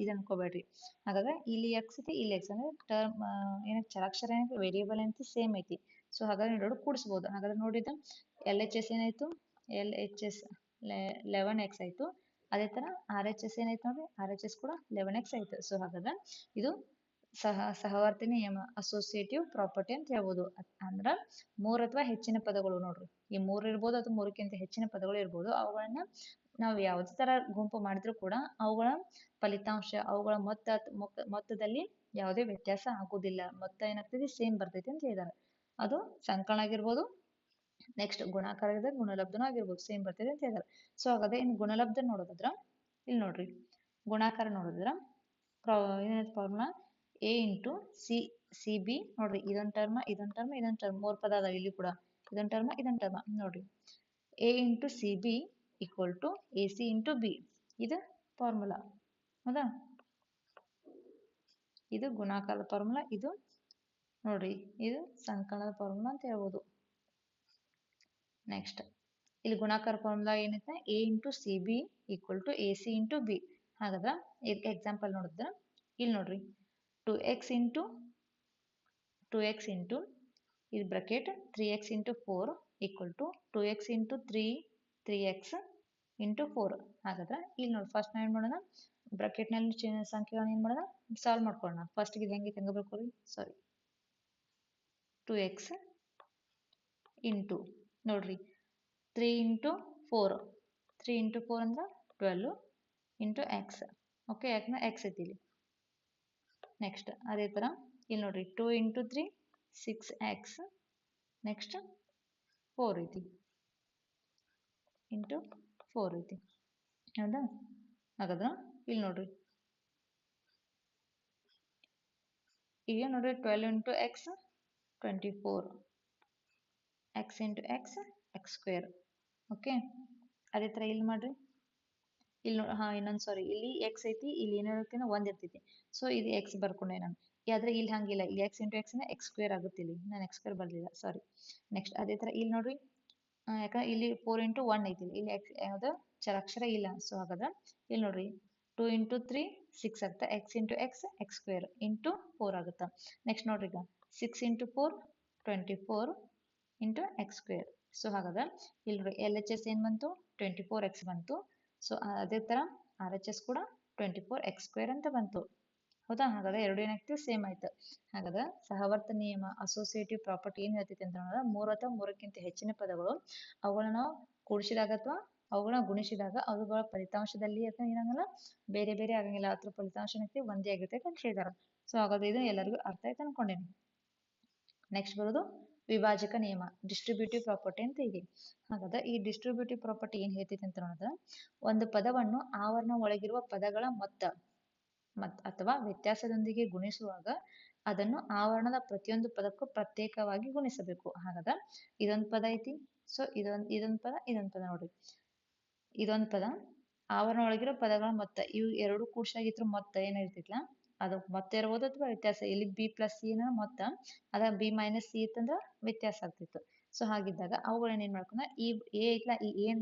ಇದು ಅನ್ಕೋಬೇಡ್ರಿ. ಹಾಗಾದ್ರೆ ಇಲ್ಲಿ x ಐತಿ ಇಲ್ಲಿ x ಅಂದ್ರೆ ಟರ್ಮ್ ಚರಾಕ್ಷರ ಏನೈತಿ ವೇರಿಯೇಬಲ್ ಏನೈತಿ ಸೇಮ್ ಐತಿ. ಸೊ ಹಾಗಾದ್ರೆ ಎರಡು ಕೂಡಿಸ್ಬೋದು. ಹಾಗಾದ್ರೆ ನೋಡಿದ LHS ಏನಾಯ್ತು LHS 11x ಆಯ್ತು. ಅದೇ ಥರ ಆರ್ ಎಚ್ ಎಸ್ ಏನೈತೆ ನೋಡ್ರಿ, ಆರ್ ಎಚ್ ಎಸ್ ಕೂಡ 11x ಐತೆ. ಸೊ ಹಾಗಾದ್ರೆ ಇದು ಸಹವರ್ತಿ ನಿಯಮ, ಅಸೋಸಿಯೇಟಿವ್ ಪ್ರಾಪರ್ಟಿ ಅಂತ ಹೇಳ್ಬೋದು. ಅಂದ್ರೆ 3 ಅಥವಾ ಹೆಚ್ಚಿನ ಪದಗಳು ನೋಡ್ರಿ, ಈ 3 ಇರ್ಬೋದು ಅಥವಾ 3ಕ್ಕಿಂತ ಹೆಚ್ಚಿನ ಪದಗಳು ಇರ್ಬೋದು. ಅವುಗಳನ್ನ ನಾವು ಯಾವುದೇ ತರ ಗುಂಪು ಮಾಡಿದ್ರು ಕೂಡ ಅವುಗಳ ಫಲಿತಾಂಶ, ಅವುಗಳ ಮೊತ್ತದಲ್ಲಿ ಯಾವುದೇ ವ್ಯತ್ಯಾಸ ಆಗುವುದಿಲ್ಲ. ಮೊತ್ತ ಏನಾಗ್ತದೆ, ಸೇಮ್ ಬರ್ತೈತಿ ಅಂತ ಹೇಳಿದಾರೆ. ಅದು ಸಂಕಲನ ಆಗಿರ್ಬೋದು, ನೆಕ್ಸ್ಟ್ ಗುಣಾಕಾರ ಗುಣಲಬ್ಧನೂ ಆಗಿರ್ಬೋದು, ಸೇಮ್ ಬರ್ತದೆ ಅಂತ ಹೇಳಿದಾರೆ. ಸೊ ಹಾಗಾದ್ರೆ ಇನ್ನು ಗುಣಲಬ್ಧ ನೋಡೋದಾದ್ರ ಇಲ್ಲಿ ನೋಡ್ರಿ, ಗುಣಾಕಾರ ನೋಡಿದ್ರ ಏನಾಯ್ತು formula A into C B. ನೋಡ್ರಿ ಇದೊಂದು ಟರ್ಮ್, ಇದೊಂದು ಟರ್ಮ್, ಇದೊಂದು ಟರ್ಮ್, 3 ಪದ ಅದಾವ ಇಲ್ಲಿ ಕೂಡ. ಇದೊಂದು ಟರ್ಮ್, ಇದೊಂದು ಟರ್ಮ್ ನೋಡ್ರಿ. A into C B equal to A C into B. ಇದು ಫಾರ್ಮುಲಾ ಹೌದಾ. ಇದು ಗುಣಾಕಾರದ ಫಾರ್ಮುಲಾ, ಇದು ನೋಡ್ರಿ ಇದು ಸಂಕಲನದ ಫಾರ್ಮುಲಾ ಅಂತ ಹೇಳ್ಬೋದು. ನೆಕ್ಸ್ಟ್ ಇಲ್ಲಿ ಗುಣಾಕಾರ ಫಾರ್ಮುಲಾ ಏನೈತೆ, A into C B equal to A C into B. ಹಾಗಾದ್ರೆ ಎಕ್ಸಾಂಪಲ್ ನೋಡಿದ್ರೆ ಇಲ್ಲಿ ನೋಡ್ರಿ 2x ಇಂಟು ಇದು bracket 3x into 4 equal to 2x into 3x into 4. ಹಾಗಾದ್ರೆ ಇಲ್ಲಿ ನೋಡಿ ಫಸ್ಟ್ ನಾವು ಏನು ಮಾಡೋಣ, ಬ್ರಾಕೆಟ್ನಲ್ಲಿ ಸಂಖ್ಯೆಗಳನ್ನ ಏನು ಮಾಡೋಣ, ಸಾಲ್ವ್ ಮಾಡ್ಕೊಳ್ಳೋಣ. ಫಸ್ಟ್ಗೆ ಇದು ಹೆಂಗೆ ಹೆಂಗೆ ಬರ್ಕೊಳ್ಳಿ, ಸಾರಿ 2x ಇಂಟು ನೋಡ್ರಿ 3 ಇಂಟು 4, 3 ಇಂಟು 4 ಅಂದ್ರೆ 12 ಇಂಟು ಎಕ್ಸ್. ಓಕೆ, ಯಾಕಂದ್ರೆ ಎಕ್ಸ್ ಐತಿ ಇಲ್ಲಿ. ನೆಕ್ಸ್ಟ್ ಅದೇ ಥರ ಇಲ್ಲಿ ನೋಡ್ರಿ 2 ಇಂಟು 3 6x, ನೆಕ್ಸ್ಟ್ 4 ಐತಿ ಇಂಟು 4 ಐತಿ ಹೌದಾ. ಹಾಗಾದ್ರೆ ಇಲ್ಲಿ ನೋಡ್ರಿ ಈಗ ನೋಡ್ರಿ 12 into X 24, X into X X square. Okay, ಅದೇ ಥರ ಇಲ್ಲಿ ಮಾಡ್ರಿ, ಇಲ್ಲಿ ಇನ್ನೊಂದು ಸಾರಿ, ಇಲ್ಲಿ ಎಕ್ಸ್ ಐತಿ, ಇಲ್ಲಿ ಏನಿರುತ್ತೆ 1 ಇರ್ತೈತಿ. ಸೊ ಇದು ಎಕ್ಸ್ ಬರ್ಕೊಂಡೆ ನಾನು, ಆದ್ರೆ ಇಲ್ಲಿ ಹಂಗಿಲ್ಲ, ಇಲ್ಲಿ X into X X square ಆಗುತ್ತೆ. ಇಲ್ಲಿ ನಾನು ಎಕ್ಸ್ ಸ್ಕ್ವೇರ್ ಬರಲಿಲ್ಲ, ಸಾರಿ. ನೆಕ್ಸ್ಟ್ ಅದೇ ಥರ ಇಲ್ಲಿ ನೋಡ್ರಿ, ಯಾಕಂದ್ರೆ ಇಲ್ಲಿ 4 ಇಂಟು 1 ಐತಿ, ಇಲ್ಲಿ ಎಕ್ಸ್ ಯಾವುದು ಚರಾಕ್ಷರ ಇಲ್ಲ. ಸೊ ಹಾಗಾದ್ರೆ ಇಲ್ಲಿ ನೋಡ್ರಿ 2 ಇಂಟು 3 6 ಆಗುತ್ತೆ, X into X X square into 4 ಆಗುತ್ತೆ. ನೆಕ್ಸ್ಟ್ ನೋಡ್ರಿ ಈಗ 6 into 4 24 into X square. So ಹಾಗಾದ್ರೆ ಇಲ್ಲಿ ನೋಡ್ರಿ ಎಲ್ ಎಚ್ ಎಸ್ ಏನು ಬಂತು, 24x ಬಂತು. ಸೊ ಅದೇ ಥರ ಆರ್ ಎಚ್ ಎಸ್ ಕೂಡ 24x ಸ್ಕ್ವೇರ್ ಅಂತ ಬಂತು ಹೌದಾ. ಹಾಗಾದ್ರೆ ಎರಡು ಏನಾಗ್ತದೆ, ಸೇಮ್ ಆಯ್ತು. ಹಾಗಾದ್ರೆ ಸಹವರ್ತ ನಿಯಮ, ಅಸೋಸಿಯೇಟಿವ್ ಪ್ರಾಪರ್ಟಿ ಏನು ಹೇಳ್ತೈತಿ ಅಂತ ಹೇಳಿದ್ರೆ 3 ಅಥವಾ 3ಕ್ಕಿಂತ ಹೆಚ್ಚಿನ ಪದಗಳು ಅವುಗಳನ್ನ ನಾವು ಕೂಡಿಸಿದಾಗ ಅಥವಾ ಅವುಗಳನ್ನ ಗುಣಿಸಿದಾಗ ಅವುಗಳ ಫಲಿತಾಂಶದಲ್ಲಿ ಅಥವಾ ಏನಾಗಲ್ಲ, ಬೇರೆ ಬೇರೆ ಆಗಂಗಿಲ್ಲ, ಅದ್ರ ಫಲಿತಾಂಶ ಏನೈತಿ ಒಂದೇ ಆಗಿರ್ತೈತೆ ಅಂತ ಹೇಳಿದಾರೆ. ಸೊ ಹಾಗಾದ್ರೆ ಇದು ಎಲ್ಲರಿಗೂ ಅರ್ಥ ಆಯ್ತು ಅನ್ಕೊಂಡೇನಿ. ನೆಕ್ಸ್ಟ್ ಬರೋದು ವಿಭಾಜಕ ನಿಯಮ, ಡಿಸ್ಟ್ರಿಬ್ಯೂಟಿವ್ ಪ್ರಾಪರ್ಟಿ ಅಂತ ಇದೆ. ಹಾಗಾದ್ರೆ ಈ ಡಿಸ್ಟ್ರಿಬ್ಯೂಟಿವ್ ಪ್ರಾಪರ್ಟಿ ಏನ್ ಹೇಳ್ತೈತಿ ಅಂತ ನೋಡಿದ್ರೆ, ಒಂದು ಪದವನ್ನು ಆವರಣ ಒಳಗಿರುವ ಪದಗಳ ಮೊತ್ತ ಅಥವಾ ವ್ಯತ್ಯಾಸದೊಂದಿಗೆ ಗುಣಿಸುವಾಗ ಅದನ್ನು ಆವರಣದ ಪ್ರತಿಯೊಂದು ಪದಕ್ಕೂ ಪ್ರತ್ಯೇಕವಾಗಿ ಗುಣಿಸಬೇಕು. ಹಾಗಾದ್ರೆ ಇದೊಂದು ಪದ ಐತಿ, ಸೊ ಇದೊಂದು ಪದ ನೋಡ್ರಿ, ಇದೊಂದು ಪದ ಆವರಣ ಒಳಗಿರೋ ಪದಗಳ ಮೊತ್ತ, ಇವು ಎರಡು ಕೂಡಿಸಾಗಿದ್ರ ಮೊತ್ತ ಏನಿರ್ತೈತಿಲ್ಲ ಅದು ಮೊತ್ತ ಇರ್ಬೋದು ಅಥವಾ ವ್ಯತ್ಯಾಸ. ಇಲ್ಲಿ ಬಿ ಪ್ಲಸ್ ಸಿ ನ ಮೊತ್ತ, ಅದ ಬಿ ಮೈನಸ್ ಸಿ ಇತ್ತಂದ್ರ ವ್ಯತ್ಯಾಸ ಆಗ್ತಿತ್ತು. ಸೊ ಹಾಗಿದ್ದಾಗ ಅವುಗಳನ್ನ ಏನ್ ಮಾಡ್ಕೊಂಡ, ಈ ಎ ಐತ್ಲಾ, ಈ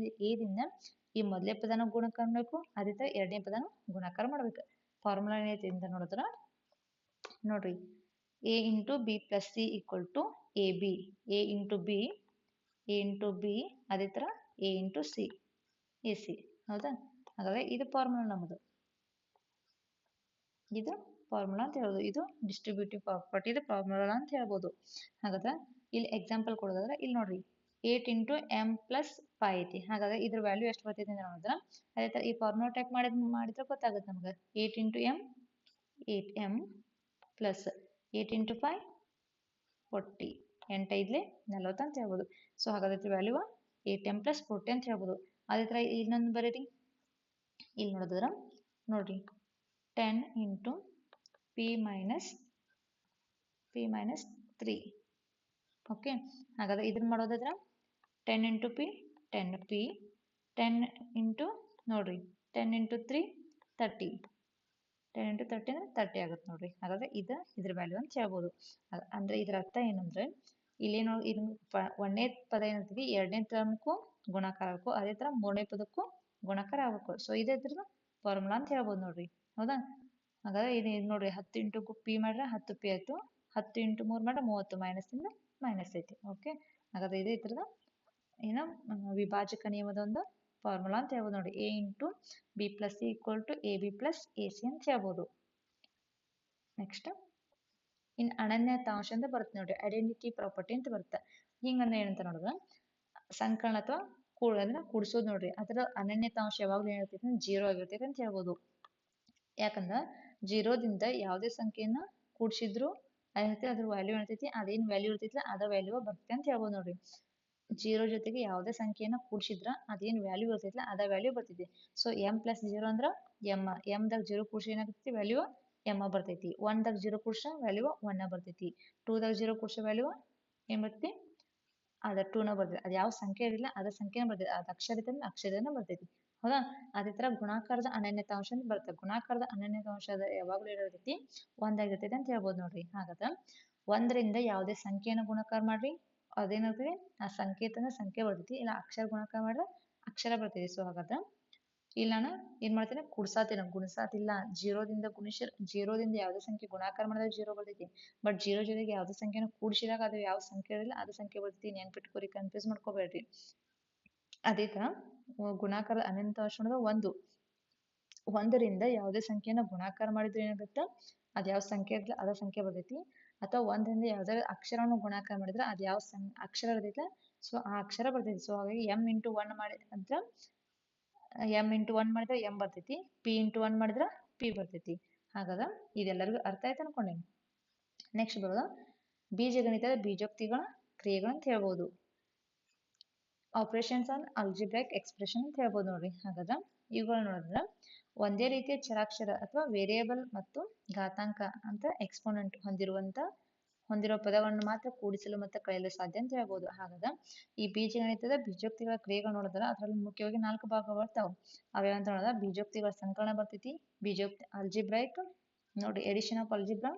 ಎದಿಂದ ಈ ಮೊದಲೇ ಪದನ ಗುಣಾಕಾರ ಮಾಡಬೇಕು, ಅದೇ ತರ ಎರಡನೇ ಪದನ ಗುಣಾಕಾರ ಮಾಡ್ಬೇಕು. ಫಾರ್ಮುಲಾ ಏನೈತಿ ಅಂತ ನೋಡಿದ್ರ ನೋಡ್ರಿ, A into B plus C equal to A B, A into B ಅದೇ ತರ A into C A C ಹೌದಾ. ಹಾಗಾದ್ರೆ ಇದು ಫಾರ್ಮುಲಾ ನಮ್ಮದು, ಇದು ಫಾರ್ಮುಲಾ ಅಂತ ಹೇಳ್ಬೋದು. ಇದು ಡಿಸ್ಟ್ರಿಬ್ಯೂಟಿವ್ ಪ್ರಾಪರ್ಟಿ ಫಾರ್ಮುಲಾ ಅಂತ ಹೇಳ್ಬೋದು. ಹಾಗಾದ್ರೆ ಇಲ್ಲಿ ಎಕ್ಸಾಂಪಲ್ ಕೊಡೋದಾದ್ರೆ ಇಲ್ಲಿ ನೋಡ್ರಿ 8 ಇಂಟು ಎಂ ಪ್ಲಸ್ 5 ಐತಿ. ಹಾಗಾದ್ರೆ ಇದ್ರ ವ್ಯಾಲ್ಯೂ ಎಷ್ಟು ಬರ್ತೈತಿ ಅಂತ ನೋಡಿದ್ರೆ, ಅದೇ ತರ ಈ ಫಾರ್ಮುಲಾ ಟೈಪ್ ಮಾಡಿದ್ರೆ ಗೊತ್ತಾಗುತ್ತೆ ನಮ್ಗೆ. 8 into M 8m plus 8 into 5 40, 8 5 40 ಅಂತ ಹೇಳ್ಬೋದು. ಸೊ ಹಾಗಾದ್ರೆ ಇದ್ರ ವ್ಯಾಲ್ಯೂ 8m ಪ್ಲಸ್ 40 ಅಂತ ಹೇಳ್ಬೋದು. ಅದೇ ತರ ಇನ್ನೊಂದು ಬರೀರಿ, ಇಲ್ಲಿ ನೋಡಿದ್ರ ನೋಡ್ರಿ 10 ಇಂಟು p ಮೈನಸ್ 3. ಓಕೆ, ಹಾಗಾದ್ರೆ ಇದನ್ನ ಮಾಡೋದಾದ್ರೆ 10 ಇಂಟು p 10p, 10 ಇಂಟು ನೋಡ್ರಿ 10 ಇಂಟು 3 30, 10 ಇಂಟು 30 ಅಂದ್ರೆ 30 ಆಗುತ್ತೆ ನೋಡ್ರಿ. ಹಾಗಾದ್ರೆ ಇದ್ರ ವ್ಯಾಲ್ಯೂ ಅಂತ ಹೇಳ್ಬೋದು. ಅಂದ್ರೆ ಇದ್ರ ಅರ್ಥ ಏನಂದ್ರೆ ಇಲ್ಲೇನೋ ಒಂದನೇ ಪದ ಏನಿರ್ತೀವಿ ಎರಡನೇ ಟರ್ಮ್ಗೂ ಗುಣಾಕಾರ ಆಗಬೇಕು, ಅದೇ ತರ ಮೂರನೇ ಪದಕ್ಕೂ ಗುಣಾಕಾರ ಆಗಬೇಕು. ಸೊ ಇದೇ ಇದ್ರದ್ದು ಫಾರ್ಮುಲಾ ಅಂತ ಹೇಳ್ಬೋದು ನೋಡ್ರಿ ಹೌದಾ. ಹಾಗಾದ್ರೆ ಇದು ನೋಡ್ರಿ 10 ಇಂಟು ಪಿ ಮಾಡ್ರೆ 10p ಆಯ್ತು, 10 ಇಂಟು 3 ಮಾಡ್ರೆ 30, ಮೈನಸ್ ಇಂದ ಮೈನಸ್ ಐತಿ. ಓಕೆ, ಹಾಗಾದ್ರೆ ಇದೇ ಇದ್ರದ ಏನೋ ವಿಭಾಜಕ ನಿಯಮದ ಒಂದು ಫಾರ್ಮುಲಾ ಅಂತ ಹೇಳ್ಬೋದು ನೋಡಿ. A into B plus C equal to A B plus A C ಅಂತ ಹೇಳ್ಬೋದು. ನೆಕ್ಸ್ಟ್ ಇನ್ನು ಅನನ್ಯತಾಂಶ ಅಂತ ಬರುತ್ತೆ ನೋಡಿ, ಐಡೆಂಟಿಟಿ ಪ್ರಾಪರ್ಟಿ ಅಂತ ಬರುತ್ತೆ. ಹಿಂಗಂದ್ರೆ ಏನಂತ ನೋಡಿದ್ರೆ ಸಂಕಲನ ಅಥವಾ ಕೂಡಿಸೋದು ನೋಡ್ರಿ, ಅದರ ಅನನ್ಯತಾಂಶ ಯಾವಾಗಲೂ ಏನಿರ್ತೈತೆ ಅಂದ್ರೆ 0 ಆಗಿರ್ತೈತೆ ಅಂತ ಹೇಳ್ಬೋದು. ಯಾಕಂದ್ರೆ 0ದಿಂದ ಯಾವುದೇ ಸಂಖ್ಯೆಯನ್ನ ಕೂಡಿಸಿದ್ರು ಅದ್ರ ವ್ಯಾಲ್ಯೂ ಏನಿರ್ತೈತಿ, ಅದೇನು ವ್ಯಾಲ್ಯೂ ಇರ್ತೈತಿಲ್ಲ ಅದ ವ್ಯಾಲ್ಯೂ ಬರುತ್ತೆ ಅಂತ ಹೇಳ್ಬೋದು ನೋಡ್ರಿ. 0 ಜೊತೆಗೆ ಯಾವುದೇ ಸಂಖ್ಯೆಯನ್ನ ಕೂಡಿಸಿದ್ರ ಅದೇನು ವ್ಯಾಲ್ಯೂ ಇರ್ತೈತಿಲ್ಲ ಅದ ವ್ಯಾಲ್ಯೂ ಬರ್ತೈತಿ. ಸೊ ಎಂ ಪ್ಲಸ್ 0 ಅಂದ್ರ ಎಂ ದಾಗ 0 ಕೂಡಿಸಿ ಏನಾಗ್ತೈತಿ ವ್ಯಾಲ್ಯೂ ಎಂ ಬರ್ತೈತಿ. 1 ದಾಗ 0 ಕೂಡಿಸ ವ್ಯಾಲ್ಯೂ 1 ಬರ್ತೈತಿ. 2 ದಾಗ 0 ಕೂಡಿಸ ವ್ಯಾಲ್ಯೂ ಏನ್ ಬರ್ತೈತಿ, ಅದ 2 ಬರ್ತೈತಿ. ಅದ್ ಯಾವ ಸಂಖ್ಯೆ ಇರಲಿಲ್ಲ ಅದ ಸಂಖ್ಯೆನ ಬರ್ತೈತಿ, ಅದ್ ಅಕ್ಷರ ಇತ್ತಂದ್ರೆ ಅಕ್ಷರನ ಬರ್ತೈತಿ. ಹೌದಾ, ಅದೇ ತರ ಗುಣಾಕಾರದ ಅನನ್ಯತಾಂಶ ಅಂತ ಬರ್ತದೆ. ಗುಣಾಕಾರದ ಅನನ್ಯತಾಂಶ ಯಾವಾಗ್ಲೂ ಏನಿರ್ತೈತಿ 1 ಆಗಿರ್ತೈತಿ ಅಂತ ಹೇಳ್ಬೋದು ನೋಡ್ರಿ. ಹಾಗಾದ್ರೆ 1ರಿಂದ ಯಾವುದೇ ಸಂಖ್ಯೆಯನ್ನು ಗುಣಾಕಾರ ಮಾಡ್ರಿ ಅದೇನಿರ್ತೈತಿ ಆ ಸಂಕೇತನ ಸಂಖ್ಯೆ ಬರ್ತೈತಿ, ಇಲ್ಲ ಅಕ್ಷರ ಗುಣಾಕಾರ ಮಾಡ್ರೆ ಅಕ್ಷರ ಬರ್ತೈತಿ. ಸೊ ಹಾಗಾದ್ರೆ ಇಲ್ಲ ನಾನು ಏನ್ ಮಾಡ್ತೀನಿ ಗುಣಿಸಾತಿಲ್ಲ. 0ದಿಂದ ಯಾವುದೇ ಸಂಖ್ಯೆ ಗುಣಾಕಾರ ಮಾಡಿದ್ರೆ 0 ಬರ್ತೈತಿ. ಬಟ್ 0 ಜೊತೆಗೆ ಯಾವುದೇ ಸಂಖ್ಯೆನ ಕೂಡಿಸಿದಾಗ ಅದು ಯಾವ ಸಂಖ್ಯೆ ಇರಲಿಲ್ಲ ಅದು ಸಂಖ್ಯೆ ಬರ್ತೈತಿ. ನೆನ್ಪಿಟ್ಕೋರಿ, ಕನ್ಫ್ಯೂಸ್ ಮಾಡ್ಕೋಬೇಡ್ರಿ. ಅದೇ ತರ ಗುಣಾಕಾರದ ಅನನ್ಯತಾಂಶ ಅನ್ನೋದು 1ರಿಂದ ಯಾವುದೇ ಸಂಖ್ಯೆನ ಗುಣಾಕಾರ ಮಾಡಿದ್ರೆ ಏನಾಗುತ್ತೆ ಅದ್ ಯಾವ ಸಂಖ್ಯೆ ಇರಲಿಲ್ಲ ಅದ ಸಂಖ್ಯೆ ಬರ್ತೈತಿ. ಅಥವಾ 1ರಿಂದ ಯಾವುದೇ ಅಕ್ಷರವನ್ನು ಗುಣಾಕಾರ ಮಾಡಿದ್ರೆ ಅದ್ ಯಾವ ಅಕ್ಷರ ಇರ್ತೈತೆ ಸೊ ಆ ಅಕ್ಷರ ಬರ್ತೈತಿ. ಸೊ ಹಾಗಾಗಿ m ಇಂಟು 1 ಮಾಡಿದ್ರೆ m ಇಂಟು 1 ಮಾಡಿದ್ರೆ m ಬರ್ತೈತಿ, p ಇಂಟು 1 ಮಾಡಿದ್ರೆ p ಬರ್ತೈತಿ. ಹಾಗಾದ್ರೆ ಇದೆಲ್ಲರಿಗೂ ಅರ್ಥ ಆಯ್ತು ಅನ್ಕೊಂಡೇನಿ. ನೆಕ್ಸ್ಟ್ ಬರೋದು ಬೀಜಗಣಿತದ ಬೀಜೋಕ್ತಿಗಳ ಕ್ರಿಯೆಗಳು ಅಂತ ಹೇಳ್ಬೋದು. ಆಪರೇಷನ್ಸ್ ಆನ್ ಅಲ್ಜಿಬ್ರೈಕ್ ಎಕ್ಸ್ಪ್ರೆಷನ್ ಅಂತ ಹೇಳ್ಬೋದು ನೋಡ್ರಿ. ಹಾಗಾದ್ರೆ ಇವುಗಳು ನೋಡಿದ್ರೆ ಒಂದೇ ರೀತಿಯ ಚರಾಕ್ಷರ ಅಥವಾ ವೇರಿಯೇಬಲ್ ಮತ್ತು ಘಾತಾಂಕ ಅಂತ ಎಕ್ಸ್ಪೋನೆಂಟ್ ಹೊಂದಿರುವ ಪದಗಳನ್ನು ಮಾತ್ರ ಕೂಡಿಸಲು ಮತ್ತು ಕಳೆಯಲು ಸಾಧ್ಯ ಅಂತ ಹೇಳ್ಬೋದು. ಹಾಗಾದ್ರೆ ಈ ಬೀಜಗಣಿತದ ಬೀಜೋಕ್ತಿಗಳ ಕ್ರಿಯೆಗಳು ನೋಡಿದ್ರೆ ಅದರಲ್ಲಿ ಮುಖ್ಯವಾಗಿ 4 ಭಾಗ ಬರ್ತಾವೆ. ಅವೇನಂತ ನೋಡಿದ್ರೆ ಬೀಜೋಕ್ತಿಗಳ ಸಂಕಲನ ಬರ್ತೈತಿ, ಅಲ್ಜಿಬ್ರೈಕ್ ನೋಡಿ, ಎಡಿಷನ್ ಆಫ್ ಅಲ್ಜಿಬ್ರಾ.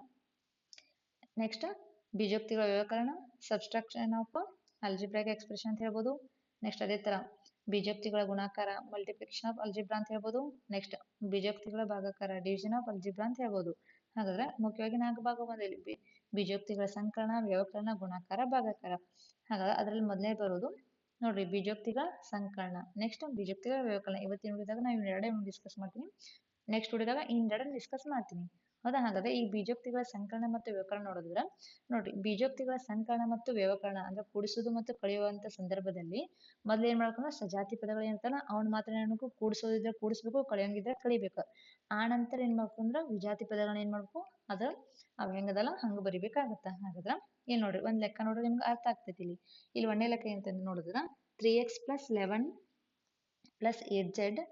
ನೆಕ್ಸ್ಟ್ ಬೀಜೋಕ್ತಿಗಳ ವ್ಯವಕಲನ, ಸಬ್ಸ್ಟ್ರಾಕ್ಷನ್ ಆಫ್ ಅಲ್ಜಿಬ್ರೈಕ್ ಎಕ್ಸ್ಪ್ರೆಷನ್ ಅಂತ ಹೇಳ್ಬೋದು. ನೆಕ್ಸ್ಟ್ ಅದೇ ತರ ಬೀಜೋಕ್ತಿಗಳ ಗುಣಾಕಾರ, ಮಲ್ಟಿಪ್ಲಿಕೇಶನ್ ಆಫ್ ಅಲ್ಜಿಬ್ರಾ ಅಂತ ಹೇಳ್ಬೋದು. ನೆಕ್ಸ್ಟ್ ಬೀಜೋಕ್ತಿಗಳ ಭಾಗಾಕಾರ, ಡಿವಿಷನ್ ಆಫ್ ಅಲ್ಜಿಬ್ರಾ ಅಂತ ಹೇಳ್ಬೋದು. ಹಾಗಾದ್ರೆ ಮುಖ್ಯವಾಗಿ 4 ಭಾಗ ಬಂದಿದೆ: ಬೀಜೋಕ್ತಿಗಳ ಸಂಕಲನ, ವ್ಯವಕಲನ, ಗುಣಾಕಾರ, ಭಾಗಾಕಾರ. ಹಾಗಾದ್ರೆ ಅದರಲ್ಲಿ ಮೊದಲನೇ ಬರೋದು ನೋಡ್ರಿ ಬೀಜೋಕ್ತಿಗಳ ಸಂಕಲನ. ನೆಕ್ಸ್ಟ್ ಬೀಜೋಕ್ತಿಗಳ ವ್ಯವಕಲನ. ಇವತ್ತಿನ ವಿಡಿಯೋದಾಗ ನಾವು ಇವೆರಡೇ ಡಿಸ್ಕಸ್ ಮಾಡ್ತೀನಿ. ನೆಕ್ಸ್ಟ್ ವಿಡಿಯೋದಾಗ ಇನ್ನೆರಡನ್ನ ಡಿಸ್ಕಸ್ ಮಾಡ್ತೀನಿ. ಹೌದಾ, ಹಾಗಾದ್ರೆ ಈ ಬೀಜೋಕ್ತಿಗಳ ಸಂಕಲನ ಮತ್ತು ವ್ಯವಕಲನ ನೋಡಿದ್ರೆ ನೋಡ್ರಿ, ಬೀಜೋಕ್ತಿಗಳ ಸಂಕಲನ ಮತ್ತು ವ್ಯವಕಲನ ಅಂದ್ರೆ ಕೂಡಿಸುವುದು ಮತ್ತು ಕಳೆಯುವಂತ ಸಂದರ್ಭದಲ್ಲಿ ಮೊದ್ಲು ಏನ್ ಮಾಡ್ಬೇಕು, ಸಜಾತಿ ಪದಗಳು ಏನಂತಾರ ಅವ್ನ ಮಾತ್ರ ಏನ್ಬೇಕು ಕೂಡಿಸೋದಿದ್ರೆ ಕೂಡಿಸ್ಬೇಕು, ಕಳೆಯಂಗಿದ್ರೆ ಕಳಿಬೇಕು. ಆ ನಂತರ ಏನ್ ಮಾಡ್ಬೇಕು ಅಂದ್ರೆ ವಿಜಾತಿ ಪದಗಳನ್ನ ಏನ್ ಮಾಡ್ಬೇಕು ಅದ ಅವ್ ಹೆಂಗದಲ್ಲ ಹಂಗ ಬರಿಬೇಕಾಗತ್ತ. ಹಾಗಾದ್ರ ಏನ್ ನೋಡ್ರಿ ಒಂದ್ ಲೆಕ್ಕ ನೋಡ್ರಿ ನಿಮ್ಗೆ ಅರ್ಥ ಆಗ್ತೈತಿ. ಇಲ್ಲಿ ಒಂದೇ ಲೆಕ್ಕ ಏನಂತ ನೋಡಿದ್ರ 3x + 11 + 8z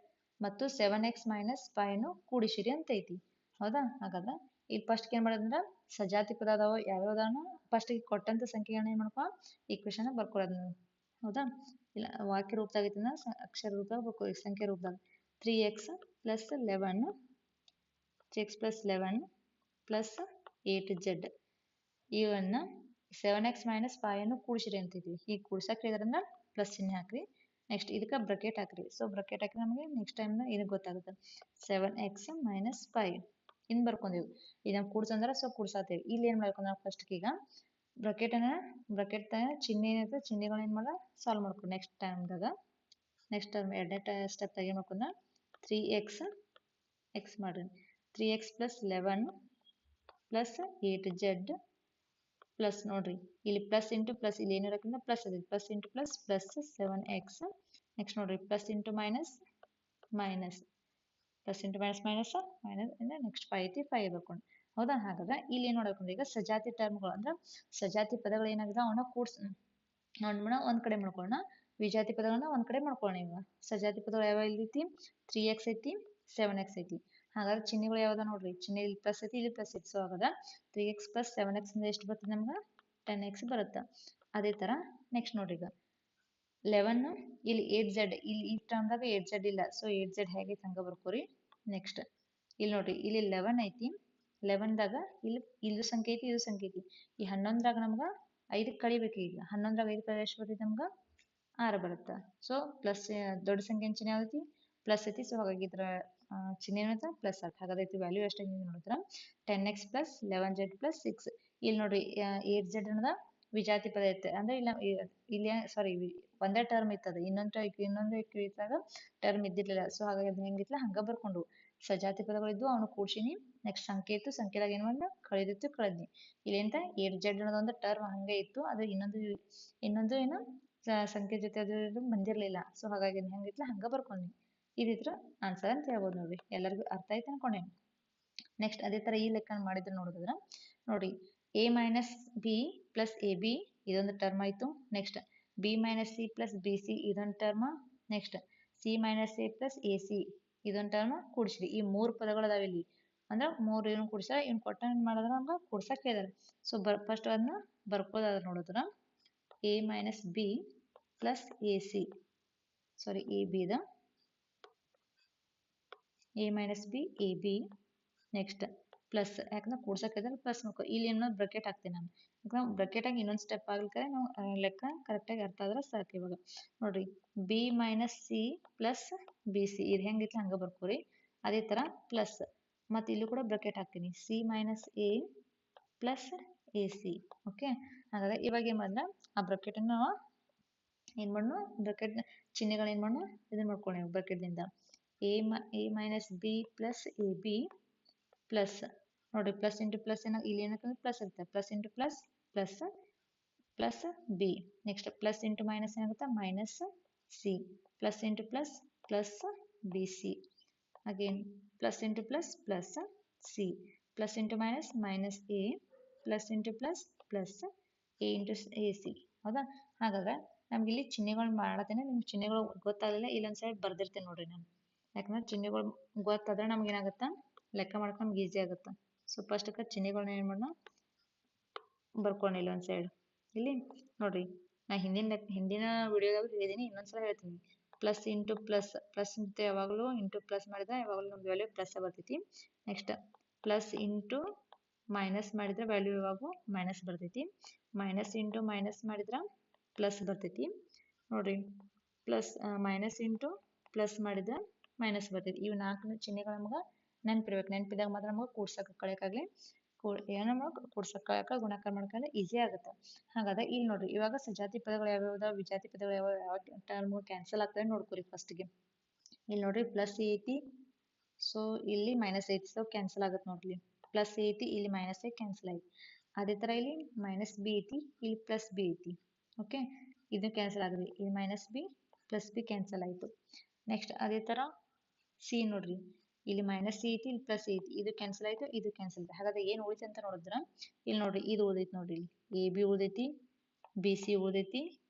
ಮತ್ತು 7x - 5 ಕೂಡಿಸಿರಿ ಅಂತ ಐತಿ. ಹೌದಾ, ಹಾಗಾದ್ರೆ ಇಲ್ಲಿ ಫಸ್ಟ್ ಏನ್ ಮಾಡೋದಂದ್ರ ಸಜಾತಿ ಪದ ಅದಾವ ಯಾವ್ಯಾವ್ದಾನು ಫಸ್ಟ್ ಕೊಟ್ಟಂತ ಸಂಖ್ಯೆಗಳನ್ನ ಏನ್ ಮಾಡ್ಕೊ ಈಕ್ವೇಶನ್ ಬರ್ಕೊಳ್ಳೋದು. ಹೌದಾ, ಇಲ್ಲ ವಾಕ್ಯ ರೂಪದಾಗ ಐತಂದ್ರ ಅಕ್ಷರ ರೂಪದಾಗ ಬರ್ಕೊಳ್ಳಿ, ಸಂಖ್ಯೆ ರೂಪದಾಗ 3x + 11 + 8z ಇವನ್ನ 7x - 5 ಕೂಡಿಸಿರಿ ಅಂತೈತಿ. ಈಗ ಕೂಡ್ಸಕ್ ಹೇಳಿದ್ರಂದ್ರ ಪ್ಲಸ್ ಚಿಹ್ನೆ ಹಾಕ್ರಿ. ನೆಕ್ಸ್ಟ್ ಇದಕ್ಕೆ ಬ್ರಕೆಟ್ ಹಾಕ್ರಿ. ಸೊ ಬ್ರಕೆಟ್ ಹಾಕಿ ನಮಗೆ ನೆಕ್ಸ್ಟ್ ಟೈಮ್ ಇದಕ್ಕೆ ಗೊತ್ತಾಗುತ್ತೆ 7x - 5 ಇನ್ ಬರ್ಕೊಂಡೇವು. ಇದನ್ನ ಕೂಡ್ಸಂದ್ರ ಸೊ ಕೂಡ್ಸಾತೇವಿ. ಇಲ್ಲಿ ಏನ್ ಮಾಡ್ಕೊಂಡ್ ನಾವು ಫಸ್ಟ್ ಈಗ ಬ್ರಕೆಟ್ ಚಿಹ್ನೆ ಏನಿರುತ್ತೆ ಚಿಹ್ನೆಗಳನ್ನ ಏನ್ ಮಾಡ ಸಾಲ್ವ್ ಮಾಡ್ಕೊಂಡು ನೆಕ್ಸ್ಟ್ ಟೈಮ್ದಾಗ ನೆಕ್ಸ್ಟ್ ಟರ್ಮ್ ಎರಡನೇ ಸ್ಟೆಪ್ ಏನ್ ಮಾಡ್ಕೊಂಡ 3x ಮಾಡ್ರಿ 3x + 11 + 8z ಪ್ಲಸ್ ನೋಡ್ರಿ ಇಲ್ಲಿ ಪ್ಲಸ್ ಇಂಟು ಪ್ಲಸ್ ಇಲ್ಲಿ ಏನಿರಕ್ಕಿಂತ ಪ್ಲಸ್ ಇದೆ, plus into plus plus 7x. Next ನೋಡ್ರಿ plus into minus minus plus into minus minus minus ಅಂದ್ರೆ ನೆಕ್ಸ್ಟ್ 5 ಐತಿ 5 ಬರ್ಕೊಂಡು. ಹೌದಾ, ಹಾಗಾದ್ರೆ ಇಲ್ಲಿ ಏನ್ ನೋಡಬೇಕು ಈಗ ಸಜಾತಿ ಟರ್ಮ್ಗಳು ಅಂದ್ರೆ ಸಜಾತಿ ಪದಗಳು ಏನಾಗಿದೆ ಅವನ್ನ ಒಂದ್ ಕಡೆ ಮಾಡ್ಕೊಳ್ಳೋಣ, ವಿಜಾತಿ ಪದಗಳನ್ನ ಒಂದ್ ಕಡೆ ಮಾಡ್ಕೊಳ್ಳೋಣ. ಈಗ ಸಜಾತಿ ಪದಗಳು ಯಾವ ಐತಿ 3x ಐತಿ 7x ಐತಿ. ಹಾಗಾದ್ರೆ ಚಿಹ್ನೆಗಳು ಯಾವ್ದ ನೋಡ್ರಿ, ಚಿಹ್ನೆ ಇಲ್ಲಿ ಪ್ಲಸ್ ಐತಿ ಇಲ್ಲಿ ಪ್ಲಸ್ ಐತಿ. ಸೊ ಹಾಗಾದ್ರೆ 3x + 7x ಅಂದ್ರೆ ಎಷ್ಟು ಬರ್ತದೆ ನಮ್ಗೆ 10x ಬರುತ್ತೆ. ಅದೇ ತರ ನೆಕ್ಸ್ಟ್ ನೋಡ್ರಿ ಈಗ 11 ಇಲ್ಲಿ 8z ಇಲ್ಲಿ ಈ ಟರ್ಮ್ದಾಗ 8z ಇಲ್ಲ. ಸೊ 8z ಹೇಗೈತಿ ಹಂಗ ಬರ್ಕೋರಿ. ನೆಕ್ಸ್ಟ್ ಇಲ್ಲಿ ನೋಡ್ರಿ ಇಲ್ಲಿ 11 ಐತಿ, 11ದಾಗ ಇಲ್ಲಿ ಸಂಖ್ಯೆ ಐತಿ ಇದು ಸಂಖ್ಯೆ ಐತಿ. ಈ 11ದಾಗ ನಮ್ಗ 5 ಕಳಿಬೇಕು. ಈಗ 11ದಾಗ 5 ಕಳಿದ್ರೆ ಎಷ್ಟು ಬರ್ತೈತಿ ನಮ್ಗ 6 ಬರುತ್ತೆ. ಸೊ ಪ್ಲಸ್ ದೊಡ್ಡ ಸಂಖ್ಯೆನ ಚಿಹ್ನೆ ಯಾವ್ದೈತಿ ಪ್ಲಸ್ ಐತಿ. ಸೊ ಹಾಗಾಗಿ ಇದ್ರ ಚಿಹ್ನೆ ಏನಂತ ಪ್ಲಸ್ ಆಯ್ತು. ಹಾಗಾದ್ರೆ ವ್ಯಾಲ್ಯೂ ಎಷ್ಟಾಗಿ ನೋಡಿದ್ರ 10x + 11z + 6. ಇಲ್ಲಿ ನೋಡ್ರಿ 8z ಅನ್ನೋದ ವಿಜಾತಿ ಪದ ಐತೆ ಅಂದ್ರೆ ಇಲ್ಲ ಸಾರಿ ಒಂದೇ ಟರ್ಮ್ ಇತ್ತದ, ಇನ್ನೊಂದು ಇದ್ದಾಗ ಟರ್ಮ್ ಇದ್ದಿರ್ಲಿಲ್ಲ. ಸೊ ಹಾಗಾಗಿ ಅದನ್ನ ಹೆಂಗಿತ್ತಲ್ಲ ಹಂಗ ಬರ್ಕೊಂಡು ಸಜಾತಿ ಪದಗಳಿದ್ದು ಅವನು ಕೂಡ್ಸಿನಿ. ನೆಕ್ಸ್ಟ್ ಸಂಖ್ಯೆ ಇತ್ತು, ಸಂಖ್ಯೆದಾಗ ಏನು ಮಾಡಿದ ಕಳೆದಿತ್ತು, ಕಳೆದ್ನಿ. ಇಲ್ಲಿಂದ ಎ ಜೆಡ್ ಅನ್ನೋದೊಂದು ಟರ್ಮ್ ಹಂಗೆ ಇತ್ತು, ಅದು ಇನ್ನೊಂದು ಏನು ಸಂಖ್ಯೆ ಜೊತೆ ಅದು ಬಂದಿರಲಿಲ್ಲ. ಸೊ ಹಾಗಾಗಿ ಹೆಂಗಿತ್ತಲ್ಲ ಹಂಗ ಬರ್ಕೊಂಡ್ನಿ. ಇದಿದ್ರ ಆನ್ಸರ್ ಅಂತ ಹೇಳ್ಬೋದು ನೋಡ್ರಿ. ಎಲ್ಲರಿಗೂ ಅರ್ಥ ಆಯ್ತು ಅನ್ಕೊಂಡೇನಿ. ನೆಕ್ಸ್ಟ್ ಅದೇ ತರ ಈ ಲೆಕ್ಕ ಮಾಡಿದ್ರೆ ನೋಡಿದ್ರ ನೋಡಿ, A minus B plus A B ಇದೊಂದು ಟರ್ಮ್ ಆಯ್ತು. Next B minus C plus B C ಇದೊಂದು term. Next C minus A plus A C ಇದೊಂದು ಟರ್ಮ್ ಕೂಡಿಸ್ರಿ. ಈ 3 ಪದಗಳು ಅದಾವ ಇಲ್ಲಿ, ಅಂದ್ರೆ 3 ಏನು ಕೂಡಿಸ್ಯಾರ, ಇವ್ನು ಕೊಟ್ಟ ಏನ್ ಮಾಡಿದ್ರ ನಮ್ಗೆ ಕೂಡ್ಸಕ್ ಹೇಳಿದಾರೆ. ಸೊ ಫಸ್ಟ್ ಅದನ್ನ ಬರ್ಕೋದಾದ್ರೆ ನೋಡಿದ್ರ A minus B plus A C, sorry A B the A minus B A B. Next plus, ಯಾಕಂದ್ರೆ ಕೂಡ್ಸಕ್ಕಿದ್ರೆ ಪ್ಲಸ್ ಮಾಡ್ಕೊ. ಇಲ್ಲಿ ಏನೋ ಬ್ರಕೆಟ್ ಹಾಕ್ತೀನಿ ನಾನು, ಯಾಕಂದ್ರೆ ಬ್ರಕೆಟ್ ಆಗಿ ಇನ್ನೊಂದು ಸ್ಟೆಪ್ ಆಗ್ಲಿಕ್ಕೆ ನಾವು ಲೆಕ್ಕ ಕರೆಕ್ಟಾಗಿ ಅರ್ಥ ಆದ್ರೆ ಸಾಕು. ಇವಾಗ ನೋಡ್ರಿ, B minus C plus B C ಇದು ಹೆಂಗಿತ್ತು ಹಂಗೆ ಬರ್ಕೋರಿ. ಅದೇ ಥರ ಪ್ಲಸ್, ಮತ್ತು ಇಲ್ಲಿ ಕೂಡ ಬ್ರಕೆಟ್ ಹಾಕ್ತೀನಿ, C minus A plus A C. Okay, ಹಾಗಾದ್ರೆ ಇವಾಗ ಏನು ಮಾಡಿದ್ರೆ ಆ ಬ್ರಕೆಟನ್ನು ನಾವು ಏನು ಮಾಡೋಣ, ಬ್ರಕೆಟ್ ಚಿಹ್ನೆಗಳು ಏನು ಮಾಡೋಣ ಇದನ್ನು ಮಾಡ್ಕೊಳ್ಳಿ ಬ್ರಕೆಟ್ನಿಂದ. A minus B plus A B plus, ನೋಡಿ ಪ್ಲಸ್ ಇಂಟು ಪ್ಲಸ್ ಏನ ಇಲ್ಲಿ ಏನಕ್ಕೆ ಪ್ಲಸ್ ಇರುತ್ತೆ, plus into plus plus plus B. Next plus into minus ಏನಾಗುತ್ತೆ minus C, plus into plus plus B C. Again plus into plus plus C, plus into minus minus A, plus into plus plus A into A C. ಹೌದಾ, ಹಾಗಾದ್ರೆ ನಮ್ಗೆ ಇಲ್ಲಿ ಚಿಹ್ನೆಗಳು ಮಾಡತ್ತೇನೆ. ನಿಮ್ಗೆ ಚಿಹ್ನೆಗಳು ಗೊತ್ತಾಗಲಿಲ್ಲ ಇಲ್ಲೊಂದು ಸೈಡ್ ಬರ್ದಿರ್ತೇನೆ ನೋಡ್ರಿ ನಾನು, ಯಾಕಂದ್ರೆ ಚಿಹ್ನೆಗಳು ಗೊತ್ತಾದ್ರೆ ನಮ್ಗೆ ಏನಾಗುತ್ತಾ ಲೆಕ್ಕ ಮಾಡ್ಕೊಂಡು ಈಸಿ ಆಗುತ್ತೆ. ಸೊ ಫಸ್ಟ್ಗೆ ಚಿಹ್ನೆಗಳನ್ನ ಏನು ಮಾಡೋಣ ಬರ್ಕೊಂಡಿಲ್ಲ ಒಂದು ಸೈಡ್. ಇಲ್ಲಿ ನೋಡ್ರಿ, ನಾ ಹಿಂದಿನ ವಿಡಿಯೋದಾಗ ಹೇಳಿದ್ದೀನಿ, ಇನ್ನೊಂದ್ಸಲ ಹೇಳ್ತೀನಿ. ಪ್ಲಸ್ ಇಂಟು ಪ್ಲಸ್, ಪ್ಲಸ್ ಅಂತ ಯಾವಾಗಲೂ ಇಂಟು ಪ್ಲಸ್ ಮಾಡಿದ್ರೆ ಯಾವಾಗಲೂ ನಮ್ದು ವ್ಯಾಲ್ಯೂ ಪ್ಲಸ್ ಬರ್ತೈತಿ. ನೆಕ್ಸ್ಟ್ ಪ್ಲಸ್ ಇಂಟು ಮೈನಸ್ ಮಾಡಿದ್ರೆ ವ್ಯಾಲ್ಯೂ ಯಾವಾಗೂ ಮೈನಸ್ ಬರ್ತೈತಿ. ಮೈನಸ್ ಇಂಟು ಮೈನಸ್ ಮಾಡಿದ್ರೆ ಪ್ಲಸ್ ಬರ್ತೈತಿ. ನೋಡ್ರಿ, ಪ್ಲಸ್ ಮೈನಸ್ ಇಂಟು ಪ್ಲಸ್ ಮಾಡಿದ್ರೆ ಮೈನಸ್ ಬರ್ತೈತಿ. ಇವು 4 ಚಿಹ್ನೆಗಳು ನಮ್ಗೆ ನೆನಪಿರ್ಬೇಕು. ನೆನಪಿದಾಗ ಮಾತ್ರ ನಮಗೆ ಕೂಡ್ಸಕ್ಕೆ ಕಳೆಯಕ್ಕಾಗಲಿ ಏನೋ ಕೂಡ್ಸಕ್ಕೆ ಕಳೆಯಕ್ಕೆ ಗುಣಾಕಾರ ಮಾಡ್ಕೊಂಡ್ರೆ ಈಸಿ ಆಗುತ್ತೆ. ಹಾಗಾದ್ರೆ ಇಲ್ಲಿ ನೋಡ್ರಿ, ಇವಾಗ ಸಜಾತಿ ಪದಗಳು ಯಾವ್ಯಾವ ವಿಜಾತಿ ಪದಗಳು ಯಾವ ಟರ್ಮ್ ಕ್ಯಾನ್ಸಲ್ ಆಗ್ತವೆ ನೋಡ್ಕೊರಿ. ಫಸ್ಟ್ಗೆ ಇಲ್ಲಿ ನೋಡ್ರಿ ಪ್ಲಸ್ ಐತಿ, ಸೊ ಇಲ್ಲಿ ಮೈನಸ್ ಐತಿ, ಸೊ ಕ್ಯಾನ್ಸಲ್ ಆಗುತ್ತೆ ನೋಡ್ರಿ. ಪ್ಲಸ್ ಐತಿ, ಇಲ್ಲಿ ಮೈನಸ್ ಐತಿ, ಕ್ಯಾನ್ಸಲ್ ಆಯ್ತು. ಅದೇ ಥರ ಇಲ್ಲಿ ಮೈನಸ್ ಬಿ ಐತಿ, ಇಲ್ಲಿ ಪ್ಲಸ್ ಬಿ ಐತಿ. ಓಕೆ, ಇದು ಕ್ಯಾನ್ಸಲ್ ಆಗಿದೆ, ಇಲ್ಲಿ minus B plus B cancel ಆಯಿತು. ನೆಕ್ಸ್ಟ್ ಅದೇ ಥರ ಸಿ ನೋಡ್ರಿ, ಇಲ್ಲಿ ಮೈನಸ್ ಸಿ ಐತಿ, ಇಲ್ಲಿ ಪ್ಲಸ್ ಐತಿ, ಇದು ಕ್ಯಾನ್ಸಲ್ ಆಯಿತು, ಇದು ಕ್ಯಾನ್ಸಲ್ ಆಯ್ತು. ಹಾಗಾದ್ರೆ ಏನು ಉಳಿತು ಅಂತ ನೋಡಿದ್ರೆ ಇಲ್ಲಿ ನೋಡ್ರಿ, ಇದು ಉಳಿದೈತಿ ನೋಡ್ರಿ, ಇಲ್ಲಿ ಎ ಬಿ ಉಳಿದೈತಿ, ಬಿ ಸಿ ಉಳಿದೈತಿ,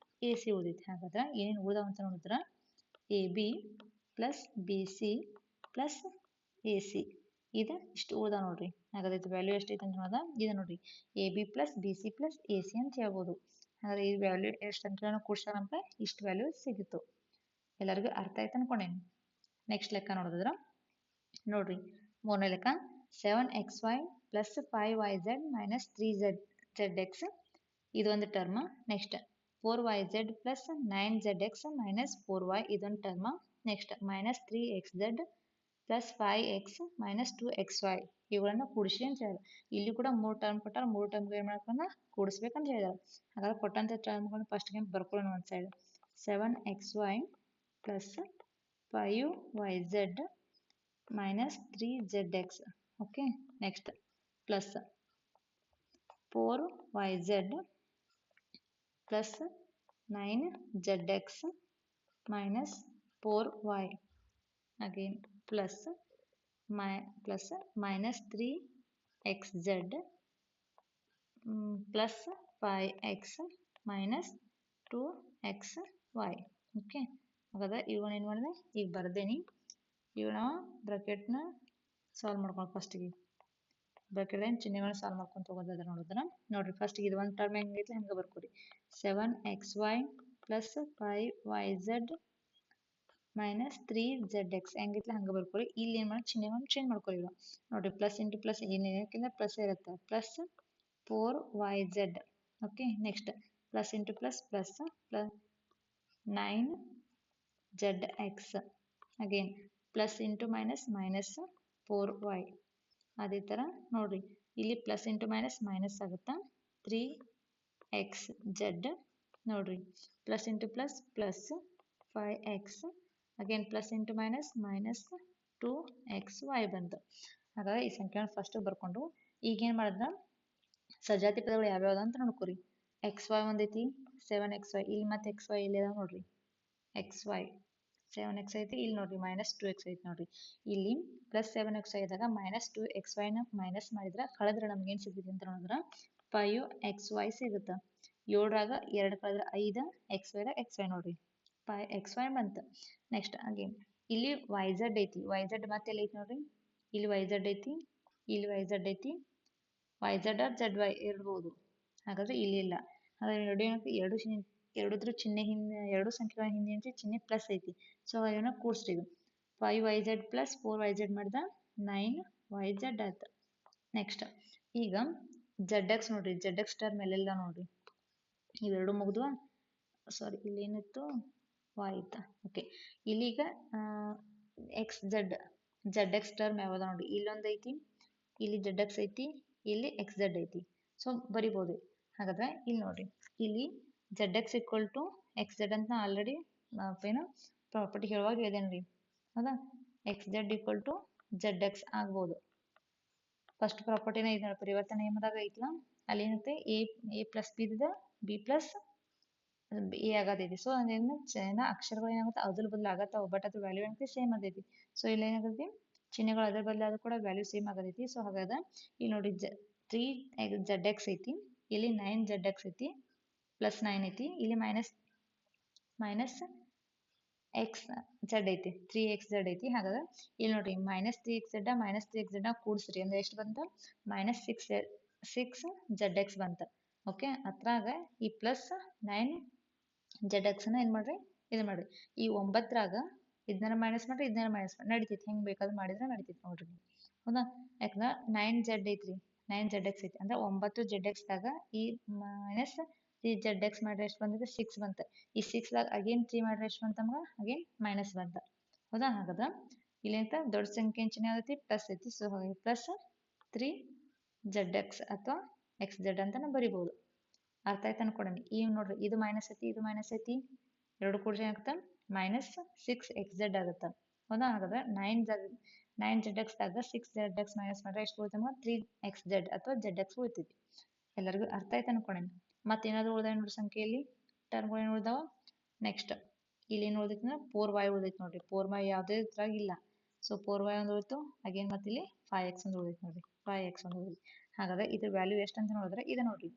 ಎ ಸಿ ಉಳಿದೈತಿ. ಹಾಗಾದ್ರೆ ಏನೇನು ಉಳಿದಾವ ಅಂತ ನೋಡಿದ್ರೆ A B plus B C plus A C ಇದು ಇಷ್ಟು ಉಳಿದಾವ ನೋಡ್ರಿ. ಹಾಗಾದ್ರೆ ಇದು ವ್ಯಾಲ್ಯೂ ಎಷ್ಟೈತೆ ಅಂತ ನೋಡಿದ ಇದು ನೋಡ್ರಿ, A B plus B C plus A C ಅಂತ ಹೇಳ್ಬೋದು. ಹಾಗಾದ್ರೆ ಈ ವ್ಯಾಲ್ಯೂ ಎಷ್ಟು ಅಂತ ಕೂಡ್ಸಾರ ನಮ್ಗೆ ಇಷ್ಟು ವ್ಯಾಲ್ಯೂ ಸಿಗಿತ್ತು. ಎಲ್ಲರಿಗೂ ಅರ್ಥ ಆಯ್ತು ಅನ್ಕೊಂಡೇನಿ. ನೆಕ್ಸ್ಟ್ ಲೆಕ್ಕ ನೋಡಿದ್ರೆ ನೋಡ್ರಿ, ಮೂರನೇ ಲೆಕ್ಕ 7xy plus 5yz minus 3zx ಇದೊಂದು term. Next 4yz plus 9zx minus 4y ಇದೊಂದು term. Next minus 3xz plus 5x minus 2xy ಇವುಗಳನ್ನ ಕೂಡಿಸಿ ಅಂತ ಹೇಳಿದ್ರು. ಇಲ್ಲಿ ಕೂಡ 3 ಟರ್ಮ್ ಕೊಟ್ಟಾರ, 3 ಟರ್ಮ್ಗೆ ಏನು ಮಾಡ್ಕೊಂಡು ಕೂಡಿಸ್ಬೇಕಂತ ಹೇಳಿದಾರೆ. ಹಾಗಾದ್ರೆ ಕೊಟ್ಟಂಥ ಟರ್ಮ್ಗಳನ್ನ ಫಸ್ಟ್ಗೆ ಬರ್ಕೊಳ್ಳೋಣ ಒಂದು side. 7xy plus 5yz minus 3zx. okay, next plus 4yz plus 9zx minus 4y. again plus minus 3xz plus 5x minus 2xy. okay, ಹಾಗಾದ್ರೆ ಇವನ್ನ ಏನು ಮಾಡಿದೆ ಈಗ ಬರ್ದೇನಿ. ಇವಾಗ ನಾವು ಬ್ರಾಕೆಟ್ನ ಸಾಲ್ವ್ ಮಾಡ್ಕೊಂಡು ಫಸ್ಟಿಗೆ ಬ್ರಾಕೆಟ್ ಏನು ಚಿಹ್ನೆಗಳನ್ನ ಸಾಲ್ವ್ ಮಾಡ್ಕೊಂಡು ಹೋಗೋದಾದ್ರೆ ನೋಡ್ರಿ ಫಸ್ಟಿಗೆ ಇದು ಒಂದು ಟರ್ಮ್ ಹೆಂಗೈತೆ ಹಂಗೆ ಬರ್ಕೊಡಿ. 7xy plus 5yz minus 3zx ಹೆಂಗಿತ್ತು ಹಂಗೆ ಬರ್ಕೊಡಿ. ಇಲ್ಲಿ ಏನು ಮಾಡಿ ಚಿಹ್ನೆಗಳನ್ನ ಚೇಂಜ್ ಮಾಡ್ಕೊಳ್ಳಿ. ನೋಡ್ರಿ ಪ್ಲಸ್ ಇಂಟು ಪ್ಲಸ್ ಏನೇನಕ್ಕಿಂತ ಪ್ಲಸ್ ಇರುತ್ತೆ, plus 4yz. Okay, next plus into plus plus plus 9zx. Again plus into minus minus 4y. ಅದೇ ಥರ ನೋಡ್ರಿ ಇಲ್ಲಿ ಪ್ಲಸ್ ಇಂಟು ಮೈನಸ್ ಮೈನಸ್ ಆಗುತ್ತಾ 3xz ನೋಡ್ರಿ plus into plus plus 5x again plus into minus minus 2xy ಬಂತು. ಹಾಗಾದ್ರೆ ಈ ಸಂಖ್ಯೆನ first ಬರ್ಕೊಂಡು ಈಗೇನು ಮಾಡಿದ್ರ ಸಜಾತಿ ಪದಗಳು ಯಾವ್ಯಾವ ಅಂತ ನೋಡ್ಕೊರಿ. xy ಒಂದೈತಿ 7xy ಇಲ್ಲಿ ಮತ್ತೆ xy ಇಲ್ಲಿ ಅದಾವ ನೋಡ್ರಿ xy 7x ಐತಿ ಇಲ್ಲಿ ನೋಡ್ರಿ ಮೈನಸ್ 2x ಐತಿ ನೋಡ್ರಿ. ಇಲ್ಲಿ ಪ್ಲಸ್ 7x ಇದ್ದಾಗ ಮೈನಸ್ 2xy ನ ಮೈನಸ್ ಮಾಡಿದ್ರ ಕಳೆದ್ರೆ ನಮ್ಗೆ ಏನ್ ಸಿಗ್ತೈತಿ ಅಂತ ನೋಡಿದ್ರ 5xy ಸಿಗುತ್ತ. 7ರಾಗ 2 ಕಳೆದ್ರೆ 5 xy ದಾಗ xy ನೋಡ್ರಿ 5xy ಬಂತು. ನೆಕ್ಸ್ಟ್ ಅಗೇನ್ ಇಲ್ಲಿ yz ಐತಿ yz ಮತ್ತೆ ಎಲ್ಲಿ ಐತಿ ನೋಡ್ರಿ ಇಲ್ಲಿ yz ಐತಿ ಇಲ್ಲಿ yz ಐತಿ yz or zy ಇರ್ಬೋದು. ಹಾಗಾದ್ರೆ ಇಲ್ಲಿ ಇಲ್ಲ. ಹಾಗಾದ್ರೆ ನೋಡಿ ಎರಡದ್ರ ಚಿಹ್ನೆ ಹಿಂದೆ ಎರಡು ಸಂಖ್ಯೆಗಳ ಹಿಂದೆ ಚಿಹ್ನೆ ಪ್ಲಸ್ ಐತಿ. ಸೊ ಅವನ್ನ ಕೂಡಿಸ್ರಿ. 5yz ಪ್ಲಸ್ 4yz ಮಾಡಿದ 9yz ಆಯ್ತು. ನೆಕ್ಸ್ಟ್ ಈಗ zx ನೋಡ್ರಿ zx ಟರ್ಮ್ ಎಲ್ಲೆಲ್ಲ ನೋಡ್ರಿ ಇವೆರಡು ಮುಗಿದ್ವಾ. ಸಾರಿ ಇಲ್ಲಿ ಏನಿತ್ತು y ಇತ್ತ. ಓಕೆ ಇಲ್ಲೀಗ zx ಟರ್ಮ್ ಯಾವ್ದು ನೋಡ್ರಿ ಇಲ್ಲೊಂದು ಐತಿ ಇಲ್ಲಿ zx ಐತಿ ಇಲ್ಲಿ xz ಐತಿ. ಸೊ ಬರಿಬೋದು. ಹಾಗಾದ್ರೆ ಇಲ್ಲಿ ನೋಡ್ರಿ ಇಲ್ಲಿ zx ಈಕ್ವಲ್ ಟು xz ಅಂತ ಆಲ್ರೆಡಿ ಏನು ಪ್ರಾಪರ್ಟಿ ಹೇಳುವಾಗ ಹೇಳಿದೇನ್ರಿ ಹೌದಾ. xz ಈಕ್ವಲ್ ಟು zx ಆಗ್ಬೋದು. ಫಸ್ಟ್ ಪ್ರಾಪರ್ಟಿನ ಇದು ಪರಿವರ್ತನೆ ನಿಯಮದಾಗ ಐತಲ್ಲ ಅಲ್ಲಿ ಏನಂತೆ a plus B plus A ಆಗತೈತಿ. ಸೊ ಅದೇನು ಅಕ್ಷರಗಳು ಏನಾಗುತ್ತೆ ಅದ್ರ ಬದಲು ಆಗತ್ತಾವ ಬಟ್ ಅದ್ರ ವ್ಯಾಲ್ಯೂ ಏನಂತೆ ಸೇಮ್ ಆಗತೈತಿ. ಸೊ ಇಲ್ಲಿ ಏನಾಗೈತಿ ಚಿಹ್ನೆಗಳು ಅದ್ರ ಬದಲು ಆದ್ರೂ ಕೂಡ ವ್ಯಾಲ್ಯೂ ಸೇಮ್ ಆಗತೈತಿ. ಸೊ ಹಾಗಾದ್ರೆ ಇಲ್ಲಿ ನೋಡಿ 3zx ಐತಿ ಇಲ್ಲಿ 9zx ಐತಿ ಪ್ಲಸ್ 9 ಐತಿ ಇಲ್ಲಿ ಮೈನಸ್ xz ಐತಿ 3xz ಐತಿ. ಹಾಗಾದ್ರೆ ಇಲ್ಲಿ ನೋಡ್ರಿ ಮೈನಸ್ 3xz ನ ಕೂಡಿಸ್ರಿ ಅಂದ್ರೆ ಎಷ್ಟು ಬಂತ ಮೈನಸ್ 6zx ಬಂತ. ಓಕೆ ಅತ್ರಾಗ ಈ ಪ್ಲಸ್ 9zx ನ ಏನ್ ಮಾಡ್ರಿ ಇದು ಮಾಡ್ರಿ. ಈ 9ರಾಗ ಇದನ್ನ ಮೈನಸ್ ಮಾಡ್ರಿ ಇದನ್ನ ಮೈನಸ್ ಮಾಡಿ ನಡಿತೈತಿ. ಹೆಂಗ್ ಬೇಕಾದ್ರೂ ಮಾಡಿದ್ರೆ ನಡಿತೈತಿ ನೋಡ್ರಿ. ಹೌದಾ ಯಾಕಂದ್ರೆ 9z ಐತ್ರಿ 9zx ಐತಿ ಅಂದ್ರೆ 9zx ದಾಗ ಈ ಮೈನಸ್ 3zx ಮಾಡ್ರೆ ಎಷ್ಟು ಬಂದಿದೆ 6 ಬಂತ. ಈ 6ದಾಗ ಅಗೇನ್ 3 ಮಾಡ್ರೆ ಎಷ್ಟು ಬಂತ ನಮ್ಗೆ ಅಗೇನ್ ಮೈನಸ್ ಬಂತ. ಹೌದಾ ಹಾಗಾದ್ರೆ ಇಲ್ಲಿ ಅಂತ ದೊಡ್ಡ ಸಂಖ್ಯೆ ಚಿಹ್ನೆ ಆಗೈತಿ ಪ್ಲಸ್ ಐತಿ. ಸೊ ಹಾಗಾಗಿ ಪ್ಲಸ್ 3zx ಅಥವಾ xz ಅಂತ ನಾವು ಬರಿಬಹುದು. ಅರ್ಥ ಆಯ್ತು ಅನ್ಕೊಡೋಣ. ಈಗ ನೋಡ್ರಿ ಇದು ಮೈನಸ್ ಐತಿ ಎರಡು ಕೂಡಿಸಿ ಏನಾಗುತ್ತೆ ಮೈನಸ್ 6xz ಆಗುತ್ತೆ. ಹೌದಾ ಹಾಗಾದ್ರೆ 9zx ದಾಗ 6zx ಮೈನಸ್ ಮಾಡ್ರೆ ಎಷ್ಟು ಉಳಿತಮ್ಮ 3xz ಅಥವಾ zx ಉಳಿತೈತಿ. ಎಲ್ಲರಿಗೂ ಅರ್ಥ ಆಯ್ತು ಅನ್ಕೊಳೋಣ. ಮತ್ತೇನಾದ್ರು ಉಳಿದ ನೋಡ್ರಿ ಸಂಖ್ಯೆಯಲ್ಲಿ ಟರ್ಮ್ಗಳು ಏನು ಉಳಿದಾವ. ನೆಕ್ಸ್ಟ್ ಇಲ್ಲಿ ಏನು ಉಳಿದೈತಿ ಅಂದ್ರೆ 4y ಉಳಿದೈತಿ ನೋಡ್ರಿ. 4y ಯಾವುದೇ ಇದ್ರಾಗ ಇಲ್ಲ. ಸೊ 4y ಒಂದು ಉಳಿತು ಅಗೇನ್ ಮತ್ತೆ ಇಲ್ಲಿ 5x ಒಂದು ಉಳಿದೈತಿ ನೋಡ್ರಿ 5x ಒಂದು ಉಳಿದೈತಿ. ಹಾಗಾದ್ರೆ ಇದ್ರ ವ್ಯಾಲ್ಯೂ ಎಷ್ಟು ಅಂತ ನೋಡಿದ್ರೆ ಇದು ನೋಡ್ರಿ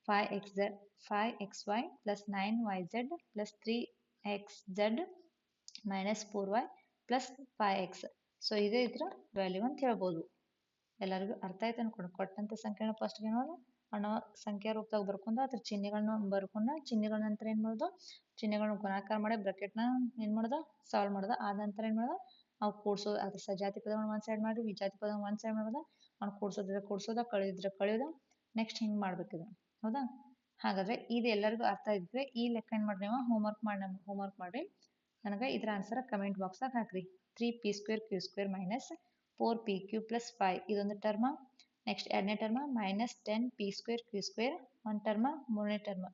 5xy plus 9yz plus 3xz minus 4y plus 5x. So ಇದೇ ಇದ್ರ ವ್ಯಾಲ್ಯೂ ಅಂತ ಹೇಳ್ಬೋದು. ಎಲ್ಲರಿಗೂ ಅರ್ಥ ಆಯ್ತು ಅನ್ಕೊಂಡು ಕೊಟ್ಟಂತ ಸಂಖ್ಯೆನ ಫಸ್ಟ್ ಏನೋದು ಅನ್ನೋ ಸಂಖ್ಯಾ ರೂಪದಾಗ ಬರ್ಕೊಂಡು ಅದ್ರ ಚಿಹ್ನೆಗಳನ್ನ ಬರ್ಕೊಂಡು ಚಿಹ್ನೆಗಳ ನಂತರ ಏನ್ ಮಾಡೋದು ಚಿಹ್ನೆಗಳನ್ನ ಗುಣಾಕಾರ ಮಾಡಿ ಬ್ರಾಕೆಟ್ನ ಏನ್ ಮಾಡೋದು ಸಾಲ್ವ್ ಮಾಡೋದು. ಆದ ನಂತರ ಏನ್ ಮಾಡೋದು ಅವು ಕೂಡ್ಸೋದು. ಅದ್ರ ಸಜಾತಿ ಪದಗಳನ್ನ ಒಂದ್ ಸೈಡ್ ಮಾಡಿ ವಿಜಾತಿ ಪದಗಳನ್ನ ಒಂದ್ ಸೈಡ್ ಮಾಡೋದು. ಅವ್ನು ಕೂಡ್ಸೋದ ಕಳೆಯೋದು ನೆಕ್ಸ್ಟ್ ಹಿಂಗ್ ಮಾಡ್ಬೇಕಿದೆ. ಹೌದಾ ಹಾಗಾದ್ರೆ ಇದು ಎಲ್ಲರಿಗೂ ಅರ್ಥ ಇದ್ರೆ ಈ ಲೆಕ್ಕ ಏನ್ ಮಾಡ್ರಿ ನೀವು ಹೋಮ್ವರ್ಕ್ ಮಾಡ್ರಿ. ನನಗೆ ಇದ್ರ ಆನ್ಸರ್ ಕಮೆಂಟ್ ಬಾಕ್ಸ್ದಾಗ ಹಾಕ್ರಿ. 3p²q² ಮೈನಸ್ 4pq ಪ್ಲಸ್ 5 ಇದೊಂದು ಟರ್ಮ. ನೆಕ್ಸ್ಟ್ ಎರಡನೇ ಟರ್ಮ ಮೈನಸ್ 10p²q² ಒಂದು ಟರ್ಮ. ಮೂರನೇ term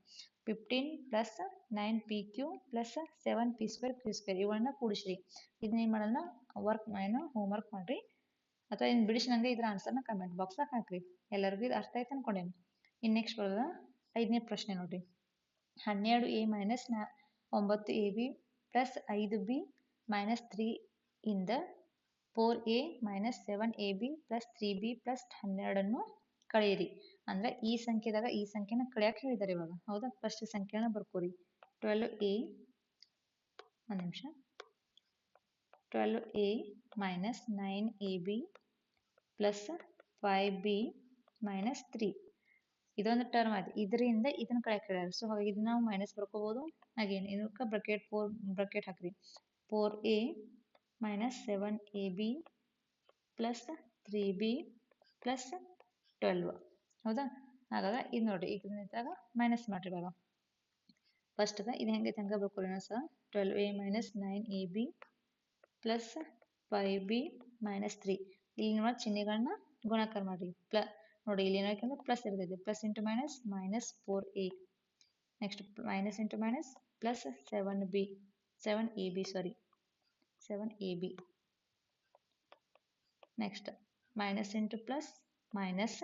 15 plus 9pq plus 7p²q² ಇವನ್ನ ಕೂಡಿಸ್ರಿ. ಇದನ್ನ ಏನ್ ಮಾಡೋಣ ಹೋಮ್ವರ್ಕ್ ಮಾಡ್ರಿ ಅಥವಾ ಇನ್ನು ಬಿಡಿಸಿ ನಂಗೆ ಇದ್ರ ಆನ್ಸರ್ನ ಕಮೆಂಟ್ ಬಾಕ್ಸ್ದಾಗ ಹಾಕ್ರಿ. ಎಲ್ಲರಿಗೂ ಇದು ಅರ್ಥ ಆಯ್ತು ಅನ್ಕೊಂಡೇನಿ. ಇನ್ನು ನೆಕ್ಸ್ಟ್ ಬರೋದ 5ನೇ ಪ್ರಶ್ನೆ ನೋಡ್ರಿ. 12a minus 9ab plus 5b minus 3 ಇಂದ 4a minus 7ab plus 3b plus 12 ಅನ್ನು ಕಳೆಯಿರಿ. ಅಂದ್ರೆ ಈ ಸಂಖ್ಯೆದಾಗ ಈ ಸಂಖ್ಯೆನ ಕಳೆಯಕ್ಕೆ ಹೇಳಿದ್ದಾರೆ ಇವಾಗ. ಹೌದಾ ಫಸ್ಟ್ ಸಂಖ್ಯೆನ ಬರ್ಕೋರಿ. 12a ಒಂದು ನಿಮಿಷ 12a minus 9ab plus 5b minus 3 ಇದೊಂದು ಟರ್ಮ್ ಆಯ್ತು. ಇದರಿಂದ ಇದನ್ನ ಕಳೆಯಕ್ಕೆ ಹೇಳ್ಯಾರ. ಸೊ ಹಾಗಾಗಿ ಇದನ್ನ ನಾವು ಮೈನಸ್ ಬರ್ಕೋಬಹುದು. ಅಗೇನ್ ಇದಕ್ಕೆ ಬ್ರಾಕೆಟ್ ಹಾಕ್ರಿ 4a minus 7ab plus 3b plus 12. ಹೌದಾ ಹಾಗಾದ್ರೆ ಇದು ನೋಡ್ರಿ ಈಗ ಇದ್ರಾಗ ಮೈನಸ್ ಮಾಡ್ರಿ ಇವಾಗ. ಫಸ್ಟ್ ಇದು ಹೆಂಗೈತೆ ಹಂಗೆ ಬರ್ಕೊಳ್ಳಿ ಸಹ 12a minus 9ab plus 5b minus 3 ಇಲ್ಲಿ ನೋಡಿ ಚಿಹ್ನೆಗಳನ್ನ ಗುಣಾಕಾರ ಮಾಡ್ರಿ. ನೋಡಿ ಇಲ್ಲಿ ಏನಂದ್ರೆ ಪ್ಲಸ್ ಇರ್ತೈತಿ plus into minus minus 4a next minus into minus plus 7b 7ab ಸಾರಿ 7ab. Next minus into plus minus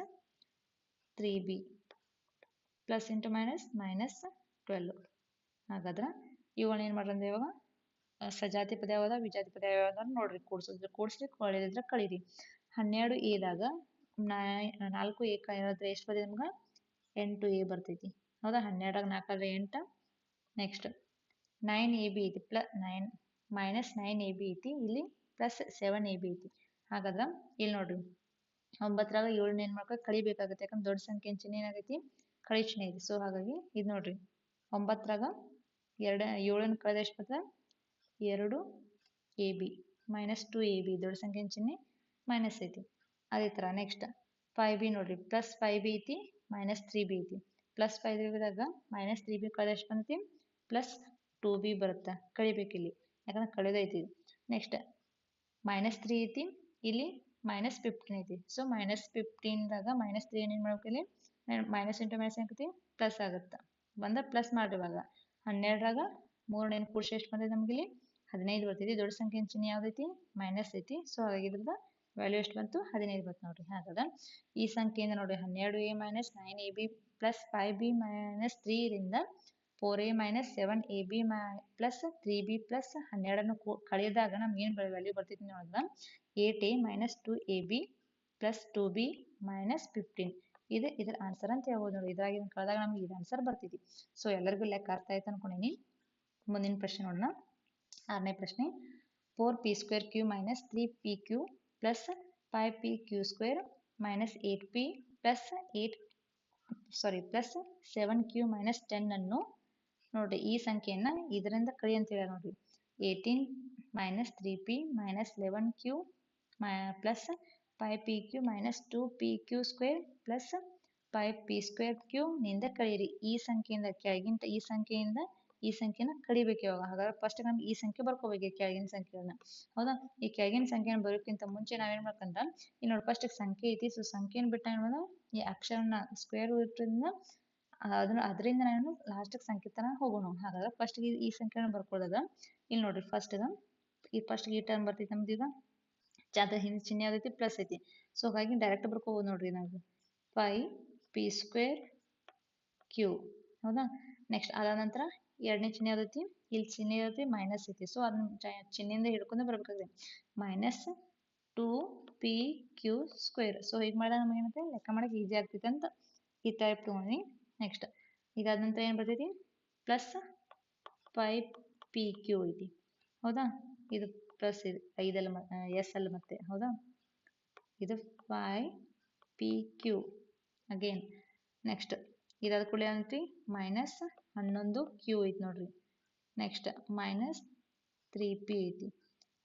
3b plus into minus minus 12. ಹಾಗಾದ್ರೆ ಇವುಗಳನ್ನ ಏನು ಮಾಡ್ರಿ ಇವಾಗ ಸಜಾತಿ ಪದ ಯಾವ್ದ ವಿಜಾತಿ ಪದ ಯಾವ್ದ ನೋಡ್ರಿ, ಕೂಡಿಸ್ರಿ ಕಳೆದಿದ್ರೆ ಕಳೀರಿ. 12 ಎದಾಗ 4 ಏಕ ಇರೋದ್ರೆ ಎಷ್ಟು ಬರ್ತೈತಿ ನಿಮ್ಗೆ 8 ಎ ಬರ್ತೈತಿ ಹೌದಾ. 12 4 8. ನೆಕ್ಸ್ಟ್ 9ab ಐತಿ ಪ್ಲಸ್ ಮೈನಸ್ 9ab ಐತಿ, ಇಲ್ಲಿ ಪ್ಲಸ್ 7ab ಐತಿ. ಹಾಗಾದ್ರೆ ಇಲ್ಲಿ ನೋಡ್ರಿ 9ರಾಗ 7 ಏನು ಮಾಡ್ಬೇಕು ಕಳಿಬೇಕಾಗುತ್ತೆ, ಯಾಕಂದ್ರೆ ದೊಡ್ಡ ಸಂಖ್ಯೆ ಚಿಹ್ನೆ ಏನಾಗೈತಿ ಕಳಿ ಚಿಹ್ನೆ ಐತಿ. ಸೊ ಹಾಗಾಗಿ ಇದು ನೋಡ್ರಿ 9ರಾಗ 7 ಕಳೆದ ಎಷ್ಟು ಬರ್ತದೆ 2ab ಮೈನಸ್ 2ab ದೊಡ್ಡ ಸಂಖ್ಯೆ ಚಿಹ್ನೆ ಮೈನಸ್ ಐತಿ. ಅದೇ ಥರ ನೆಕ್ಸ್ಟ್ 5b ನೋಡ್ರಿ ಪ್ಲಸ್ 5b ಐತಿ ಮೈನಸ್ 3b ಐತಿ. ಪ್ಲಸ್ 5bದಾಗ ಮೈನಸ್ 3b ಕಳೆದ ಎಷ್ಟು ಬಂದೈತಿ ಪ್ಲಸ್ 2b ಬರುತ್ತೆ, ಕಳಿಬೇಕಿಲ್ಲಿ ಯಾಕಂದ್ರೆ ಕಳೆದೈತಿ. ನೆಕ್ಸ್ಟ್ ಮೈನಸ್ 3 ಐತಿ, ಇಲ್ಲಿ ಮೈನಸ್ 15 ಐತಿ. ಸೊ ಮೈನಸ್ 15ದಾಗ ಮೈನಸ್ 3 ಏನು ಮಾಡ್ಬೇಕು, ಇಲ್ಲಿ ಮೈನಸ್ ಇಂಟು ಮೈನಸ್ ಏನಾಗ್ತೈತಿ ಪ್ಲಸ್ ಆಗುತ್ತೆ. ಪ್ಲಸ್ ಮಾಡ್ರಿ ಇವಾಗ 12ರಾಗ 3 ಏನು ಕೂಡಿಸಿ ಎಷ್ಟು ಬಂದೈತಿ ನಮ್ಗೆ ಇಲ್ಲಿ 15 ಬರ್ತೈತಿ. ದೊಡ್ಡ ಸಂಖ್ಯೆ ಚಿಹ್ನೆ ಯಾವ್ದೈತಿ ಮೈನಸ್ ಐತಿ. ಸೊ ಹಾಗಾಗಿ ಇದ್ರದ್ದು ವ್ಯಾಲ್ಯೂ ಎಷ್ಟು ಬಂತು 15 ಬಂತು ನೋಡ್ರಿ. ಹಾಗಾದ್ರೆ ಈ ಸಂಖ್ಯೆಯಿಂದ ನೋಡ್ರಿ 12a minus 9ab plus 5b minus 3 ರಿಂದ 4a minus 7ab plus 3b plus 12 ಕಳೆದಾಗ ನಮ್ಗೆ ಏನು ವ್ಯಾಲ್ಯೂ ಬರ್ತೈತಿ ನೋಡಿದ್ರೆ 8a minus 2ab plus 2b minus 15. ಇದು ಇದರ ಆನ್ಸರ್ ಅಂತ ಹೇಳ್ಬೋದು ನೋಡಿ. ಇದ್ರಾಗಿ ಕಳೆದಾಗ ನಮ್ಗೆ ಇದು ಆನ್ಸರ್ ಬರ್ತೈತಿ. ಸೊ ಎಲ್ಲರಿಗೂ ಲೆಕ್ಕ ಅರ್ಥ ಆಯ್ತು ಅನ್ಕೊಂಡಿನಿ. ಮುಂದಿನ ಪ್ರಶ್ನೆ ನೋಡೋಣ. 6ನೇ ಪ್ರಶ್ನೆ 4p² minus 3pq plus 5pq² minus 8p plus 7q minus 10 ಅನ್ನು ನೋಡ್ರಿ ಈ ಸಂಖ್ಯೆಯನ್ನ ಇದರಿಂದ ಕಳಿ ಅಂತ ಹೇಳ ನೋಡ್ರಿ. 18 minus 3p minus 11q plus 5pq minus 2pq² plus 5p²q ನಿಂದ ಕಳೀರಿ. ಈ ಸಂಖ್ಯೆಯಿಂದ ಕೆಳಗಿಂತ ಈ ಸಂಖ್ಯೆನ ಕಳಿಬೇಕು ಇವಾಗ. ಹಾಗಾದ್ರೆ ಫಸ್ಟ್ ನಮ್ಗೆ ಈ ಸಂಖ್ಯೆ ಬರ್ಕೋಬೇಕು ಕೆಳಗಿನ ಸಂಖ್ಯೆಗಳನ್ನ ಹೌದಾ. ಈ ಕೆಳಗಿನ ಸಂಖ್ಯೆನ ಬರೋಕ್ಕಿಂತ ಮುಂಚೆ ನಾವೇನ್ ಮಾಡ್ಬೇಕಂದ್ರೆ ಇಲ್ಲಿ ನೋಡಿ ಫಸ್ಟ್ ಸಂಖ್ಯೆ ಐತಿ. ಸೊ ಸಂಖ್ಯೆನ ಬಿಟ್ಟ ಈ ಅಕ್ಷರನ ಸ್ಕ್ವೇರ್ ರೂಟ್ರಿಂದ ಅದರಿಂದ ನಾನು ಲಾಸ್ಟ್ ಸಂಖ್ಯೆ ತನಕ ಹೋಗೋಣ. ಹಾಗಾದ್ರೆ ಫಸ್ಟ್ ಈ ಸಂಖ್ಯೆನ ಬರ್ಕೊಳ್ಳೋದ. ಇಲ್ಲಿ ನೋಡ್ರಿ ಫಸ್ಟ್ ಈ ಟರ್ಮ್ ಬರ್ತೈತಿ ನಮ್ದು. ಈಗ ಅದ್ರ ಹಿಂದೆ ಚಿಹ್ನೆ ಯಾವ್ದೈತಿ ಪ್ಲಸ್ ಐತಿ. ಸೊ ಹಾಗಾಗಿ ಡೈರೆಕ್ಟ್ ಬರ್ಕೋಬೋದು ನೋಡ್ರಿ ನಾವು 5p² q ಹೌದಾ. ನೆಕ್ಸ್ಟ್ ಅದಾದ ನಂತರ ಎರಡನೇ ಚಿಹ್ನೆ ಯಾವ್ದೈತಿ, ಇಲ್ಲಿ ಚಿಹ್ನೆ ಇರುತ್ತೆ ಮೈನಸ್ ಐತಿ. ಸೊ ಅದನ್ನ ಚಿಹ್ನೆಯಿಂದ ಹಿಡ್ಕೊಂಡು ಬರ್ಬೇಕಾಗುತ್ತೆ ಮೈನಸ್ 2pq². ಸೊ ಹೀಗೆ ಮಾಡಿದಾಗ ನಮ್ಗೆ ಏನಂತೆ ಲೆಕ್ಕ ಮಾಡಕ್ಕೆ ಈಸಿ ಆಗ್ತೈತೆ ಅಂತ ಈ ಟೈಪ್ ತೊಗೊಂಡು. ನೆಕ್ಸ್ಟ್ ಇದಾದ ನಂತರ ಏನು ಬರ್ತೈತಿ ಪ್ಲಸ್ 5pq ಐತಿ ಹೌದಾ. ಇದು ಪ್ಲಸ್ ಇದು 5 ಎಸ್ ಅಲ್ಲ ಮತ್ತೆ ಹೌದಾ. ಇದು 5pq ಅಗೇನ್. ನೆಕ್ಸ್ಟ್ ಇದಾದ ಕೂಡಲೇ ಏನಂತಿ ಮೈನಸ್ 11q ಐತಿ ನೋಡ್ರಿ. ನೆಕ್ಸ್ಟ್ ಮೈನಸ್ 3p ಐತಿ,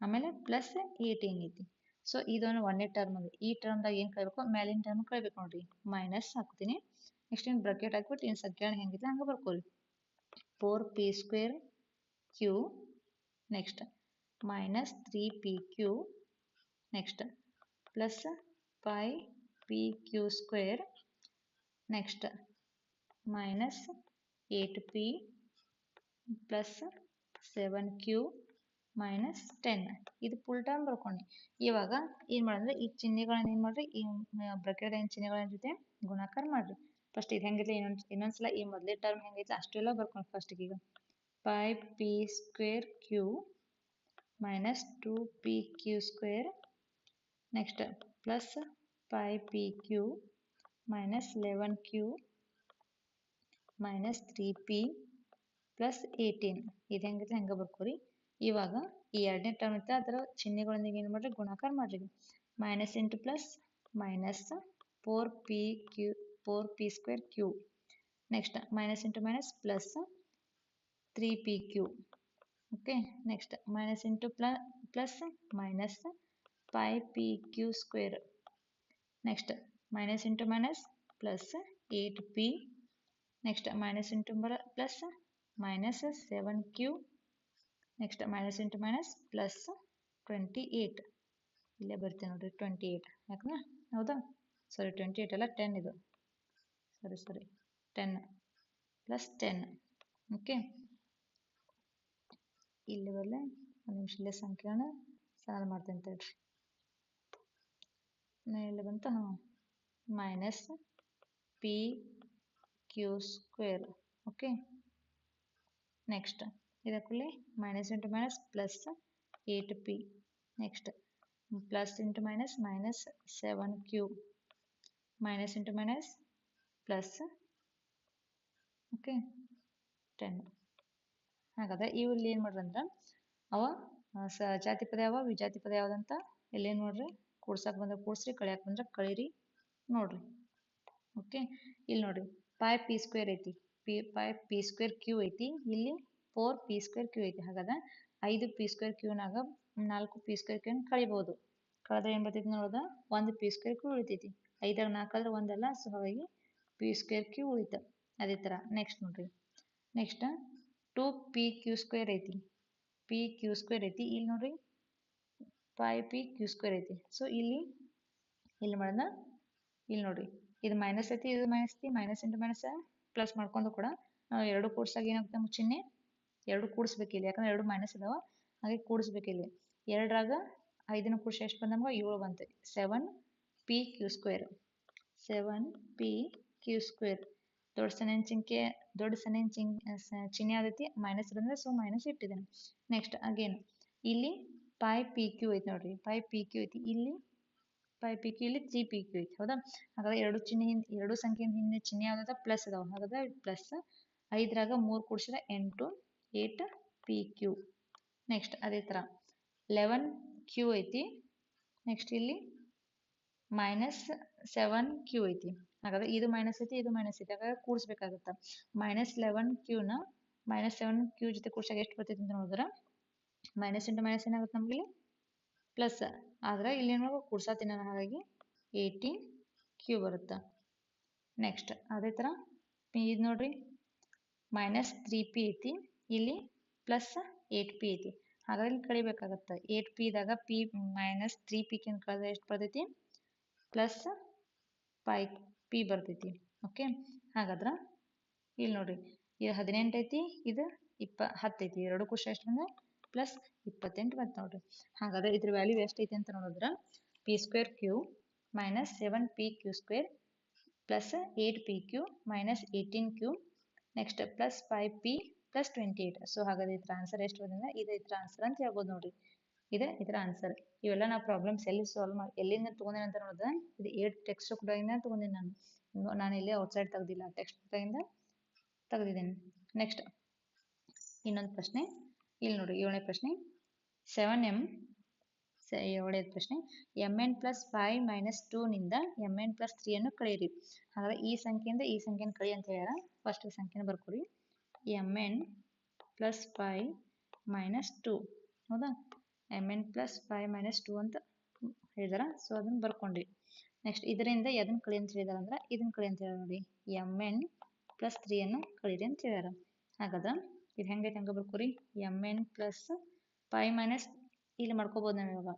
ಆಮೇಲೆ ಪ್ಲಸ್ 18 ಐತಿ. ಸೊ ಇದೊಂದು ಒಂದೇ ಟರ್ಮ್ ಅದು. ಈ ಟರ್ಮ್ದಾಗ ಏನು ಕಳಿಬೇಕು ಮೇಲಿನ ಟರ್ಮ್ ಕಳಿಬೇಕು ನೋಡ್ರಿ. ಮೈನಸ್ ಹಾಕ್ತೀನಿ. ನೆಕ್ಸ್ಟ್ ಇನ್ನು ಬ್ರಾಕೆಟ್ ಹಾಕ್ಬಿಟ್ಟು ಇನ್ನು ಸಂಖ್ಯೆಗಳನ್ನ ಹೆಂಗಿದ್ರೆ ಹಂಗೆ ಬರ್ಕೊಳ್ಳಿ. 4p²q next minus 3pq next plus 5pq² next minus 8p plus 7q minus 10. ಇದು ಫುಲ್ ಟರ್ಮ್ ಬರ್ಕೊಂಡು ಇವಾಗ ಏನು ಮಾಡಿದ್ರೆ ಈ ಚಿಹ್ನೆಗಳನ್ನ ಏನು ಮಾಡ್ರಿ ಈ ಬ್ರಾಕೆಟ್ ಏನು ಚಿಹ್ನೆಗಳ ಜೊತೆ ಗುಣಾಕಾರ ಮಾಡ್ರಿ. ಫಸ್ಟ್ ಇದು ಹೆಂಗಿದ್ರೆ ಇನ್ನೊಂದ್ಸಲ ಈ ಮೊದಲೇ ಟರ್ಮ್ ಹೆಂಗೈತೆ ಅಷ್ಟೆಲ್ಲ ಬರ್ಕೊಂಡು ಫಸ್ಟಿಗೆ ಈಗ 5p²q minus 2pq² next plus 5pq minus 11q minus 3p plus 18. ಇದು ಹೆಂಗಿದ್ರೆ ಹಂಗೆ ಬರ್ಕೋರಿ. ಇವಾಗ ಈ ಎರಡನೇ ಟರ್ಮ್ ಇತ್ತು ಅದರ ಚಿಹ್ನೆಗಳೊಂದಿಗೆ ಏನು ಮಾಡ್ರಿ ಗುಣಾಕಾರ ಮಾಡ್ರಿ. Minus into plus minus 4p²q next minus into minus plus 3pq okay. Next minus into plus minus 5pq² next minus into minus plus 8p next minus into plus minus 7q next minus into minus plus 28. ಇಲ್ಲೇ ಬರ್ತೀನಿ ನೋಡ್ರಿ 28 ಯಾಕಂದ್ರೆ ಹೌದಾ. ಸಾರಿ 28 ಅಲ್ಲ 10 ಇದು ಸಾರಿ 10 plus 10. Okay, ಇಲ್ಲಿ ಬರಲೆ ಒಂದು ನಿಮಿಷ ಇಲ್ಲೇ ಸಂಖ್ಯೆನ ಸಾಲ ಮಾಡ್ತೇನೆ ತಡ್ರಿ. ಇಲ್ಲಿ ಬಂತು, ಹಾಂ, minus P Q square. Okay, next ಇದಕ್ಕಲ್ಲಿ minus into minus plus 8p. Next plus into minus minus 7q. Minus into minus plus, okay, 10. ಹಾಗಾದ್ರೆ ಇವು ಇಲ್ಲಿ ಏನು ಮಾಡ್ರಿ ಅಂದ್ರೆ ಅವ ಜಾತಿ ಪದ ಯಾವ ವಿಜಾತಿ ಪದ ಯಾವ್ದಂತ ಇಲ್ಲಿ ಏನು ನೋಡ್ರಿ, ಕೂಡ್ಸಕ್ಕೆ ಬಂದ್ರೆ ಕೂಡ್ಸ್ರಿ, ಕಳಿಯಕ್ಕೆ ಬಂದ್ರೆ ಕಳೀರಿ ನೋಡ್ರಿ. ಓಕೆ, ಇಲ್ಲಿ ನೋಡ್ರಿ ಪೈ ಪಿ ಸ್ಕ್ವೇರ್ ಐತಿ, ಪೈ ಪಿ ಸ್ಕ್ವೇರ್ ಕ್ಯೂ ಐತಿ, ಇಲ್ಲಿ 4p ಸ್ಕ್ವೇರ್ ಕ್ಯೂ ಐತಿ. ಹಾಗಾದ್ರೆ 5p ಸ್ಕ್ವೇರ್ ಕ್ಯೂನಾಗ 4p ಸ್ಕ್ವೇರ್ ಕ್ಯೂನ ಕಳಿಬಹುದು. ಕಳೆದ್ರೆ ಏನು ಬರ್ತೈತಿ ನೋಡೋದ, 1p ಸ್ಕ್ವೇರ್ ಕ್ಯೂ ಉಳಿತೈತಿ. 5ರ 4 ಆದ್ರೆ 1 ಅಲ್ಲ, ಸೊ ಹಾಗಾಗಿ p ಸ್ಕ್ವೇರ್ ಕ್ಯೂ ಉಳಿತು. ಅದೇ ಥರ ನೆಕ್ಸ್ಟ್ ನೋಡ್ರಿ, ನೆಕ್ಸ್ಟ್ 2pq ಸ್ಕ್ವೇರ್ ಐತಿ, pq ಸ್ಕ್ವೇರ್ ಐತಿ. ಇಲ್ಲಿ ನೋಡ್ರಿ 5pq ಸ್ಕ್ವೇರ್ ಐತಿ. ಸೊ ಇಲ್ಲಿ ಮಾಡೋಣ, ಇಲ್ಲಿ ನೋಡ್ರಿ ಇದು ಮೈನಸ್ ಐತಿ, ಇದು ಮೈನಸ್ ಐತಿ, ಮೈನಸ್ ಇಂಟು ಮೈನಸ್ ಪ್ಲಸ್ ಮಾಡ್ಕೊಂಡು ಕೂಡ ನಾವು ಎರಡು ಕೂಡ್ಸಾಗ ಏನಾಗುತ್ತೆ ನಮ್ಮ ಚಿಹ್ನೆ ಎರಡು ಕೂಡಿಸ್ಬೇಕಿಲ್ಲ, ಯಾಕಂದ್ರೆ ಎರಡು ಮೈನಸ್ ಇದಾವ, ಹಾಗೆ ಕೂಡಿಸ್ಬೇಕಿಲ್ಲ. 2ರಾಗ 5ನ ಕೂಡಿಸಿ ಎಷ್ಟು ಬಂದ ನಮ್ಗೆ 7 ಬಂತು. 7pq square, 7pq square. ದೊಡ್ಡ ಸಣ್ಣ ಚಿಹ್ನೆ ಯಾವ್ದೈತಿ ಮೈನಸ್ ಬಂದ್ರೆ, ಸೊ ಮೈನಸ್ ಇಟ್ಟಿದ್ದೇನೆ. ನೆಕ್ಸ್ಟ್ ಅಗೇನ್ ಇಲ್ಲಿ ಪೈ ಪಿ ಕ್ಯೂ ಐತಿ ನೋಡ್ರಿ, ಪೈ ಪಿ ಕ್ಯೂ ಐತಿ, ಇಲ್ಲಿ ಪೈ ಪಿ ಕ್ಯೂ, ಇಲ್ಲಿ 3pq ಐತಿ. ಹೌದಾ, ಹಾಗಾದ್ರೆ ಎರಡು ಸಂಖ್ಯೆ ಹಿಂದೆ ಚಿಹ್ನೆ ಯಾವ್ದಾದ ಪ್ಲಸ್ ಅದಾವ. ಹಾಗಾದ್ರೆ ಪ್ಲಸ್ 5ರಾಗ 3 ಕೂಡಿಸಿದ್ರೆ 8, 8pq. ನೆಕ್ಸ್ಟ್ ಅದೇ ಥರ 11q ಐತಿ. ನೆಕ್ಸ್ಟ್ ಇಲ್ಲಿ ಮೈನಸ್ 7q ಐತಿ. ಹಾಗಾದ್ರೆ ಇದು ಮೈನಸ್ ಐತಿ, ಇದು ಮೈನಸ್ ಐತಿ, ಹಾಗಾದ್ರೆ ಕೂಡಿಸ್ಬೇಕಾಗತ್ತ. ಮೈನಸ್ 11qನ ಮೈನಸ್ 7q ಜೊತೆ ಕೂಡಿಸಾಗ ಎಷ್ಟು ಬರ್ತೈತಿ ಅಂತ ನೋಡಿದ್ರೆ, ಮೈನಸ್ ಇಂಟು ಮೈನಸ್ ಏನಾಗುತ್ತೆ ನಮ್ಗೆ ಇಲ್ಲಿ ಪ್ಲಸ್, ಆದ್ರೆ ಇಲ್ಲಿ ನಾವು ಕೂಡ್ಸಾತೀನಿ ನಾನು, ಹಾಗಾಗಿ 18q ಬರುತ್ತೆ. ನೆಕ್ಸ್ಟ್ ಅದೇ ಥರ ಇದು ನೋಡ್ರಿ ಮೈನಸ್ 3p ಐತಿ, ಇಲ್ಲಿ ಪ್ಲಸ್ 8p ಐತಿ. ಹಾಗಾಗಿ ಇಲ್ಲಿ ಕಳಿಬೇಕಾಗತ್ತೆ. 8pದಾಗ p ಮೈನಸ್ 3p ಕಳೆದ್ರೆ ಎಷ್ಟು ಬರ್ತೈತಿ, ಪ್ಲಸ್ 5p ಬರ್ತೈತಿ. ಓಕೆ, ಹಾಗಾದ್ರೆ ಇಲ್ಲಿ ನೋಡ್ರಿ ಇದು 18 ಐತಿ, ಇದು 10 ಐತಿ, ಎರಡು ಖುಷಿ ಎಷ್ಟು ಬಂದ್ರೆ ಪ್ಲಸ್ 28 ಬಂತು ನೋಡ್ರಿ. ಹಾಗಾದ್ರೆ ಇದ್ರ ವ್ಯಾಲ್ಯೂ ಎಷ್ಟೈತಿ ಅಂತ ನೋಡಿದ್ರೆ P square Q minus 7pq square plus 8pq minus 18q, next plus 5p plus 28. So ಹಾಗಾದ್ರೆ ಇದ್ರ ಆನ್ಸರ್ ಎಷ್ಟು ಬಂದ್ರೆ ಇದು ಇದ್ರ ಆನ್ಸರ್ ಅಂತ ಹೇಳ್ಬೋದು ನೋಡ್ರಿ. ಇದರ ಆನ್ಸರ್. ಇವೆಲ್ಲ ನಾವು ಪ್ರಾಬ್ಲಮ್ಸ್ ಎಲ್ಲಿಂದ ತೊಗೊಂಡೇನೆ ಅಂತ ನೋಡಿದ್ರೆ, ಇದು 8 ಟೆಕ್ಸ್ಟ್ ಬುಕ್ ಇಂದ ತೊಗೊಂಡಿನಿ ನಾನು ಇಲ್ಲಿ ಔಟ್ಸೈಡ್ ತೆಗ್ದಿಲ್ಲ, ಟೆಕ್ಸ್ಟ್ ಬುಕ್ ಇಂದ ತೆಗೆದಿದ್ದೇನೆ. ನೆಕ್ಸ್ಟ್ ಇನ್ನೊಂದು ಪ್ರಶ್ನೆ, ಇಲ್ಲಿ ನೋಡಿ 7ನೇ ಪ್ರಶ್ನೆ. 7m 7ನೇ ಪ್ರಶ್ನೆ, mn ಪ್ಲಸ್ 5 ಮೈನಸ್ 2 ನಿಂದ mn ಪ್ಲಸ್ 3 ಅನ್ನು ಕಳೆಯಿರಿ. ಹಾಗಾದ್ರೆ ಈ ಸಂಖ್ಯೆಯಿಂದ ಈ ಸಂಖ್ಯೆಯನ್ನು ಕಳಿ ಅಂತ ಹೇಳ್ಯಾರ. ಫಸ್ಟ್ ಸಂಖ್ಯೆನ ಬರ್ಕೊಡಿ, mn ಪ್ಲಸ್ 5 ಮೈನಸ್ 2. ಹೌದಾ, mn ಪ್ಲಸ್ 5 ಮೈನಸ್ 2 ಅಂತ ಹೇಳಿದಾರ. ಸೊ ಅದನ್ನ ಬರ್ಕೊಂಡ್ರಿ. ನೆಕ್ಸ್ಟ್ ಇದರಿಂದ ಅದನ್ನ ಕಳಿ ಅಂತ ಹೇಳಿದಾರ ಅಂದ್ರೆ ಇದನ್ನ ಕಳಿ ಅಂತ ಹೇಳ್ಯಾರ ನೋಡಿ, mn ಪ್ಲಸ್ 3 ಅನ್ನು ಕಳೀರಿ ಅಂತ ಹೇಳ್ಯಾರ. ಹಾಗಾದ್ರೆ ಇದು ಹೆಂಗೈತೆ ಹಂಗೆ ಬರ್ಕೋರಿ, mn ಪ್ಲಸ್ 5 ಮೈನಸ್ ಇಲ್ಲಿ ಮಾಡ್ಕೋಬೋದು ನಾವು ಇವಾಗ,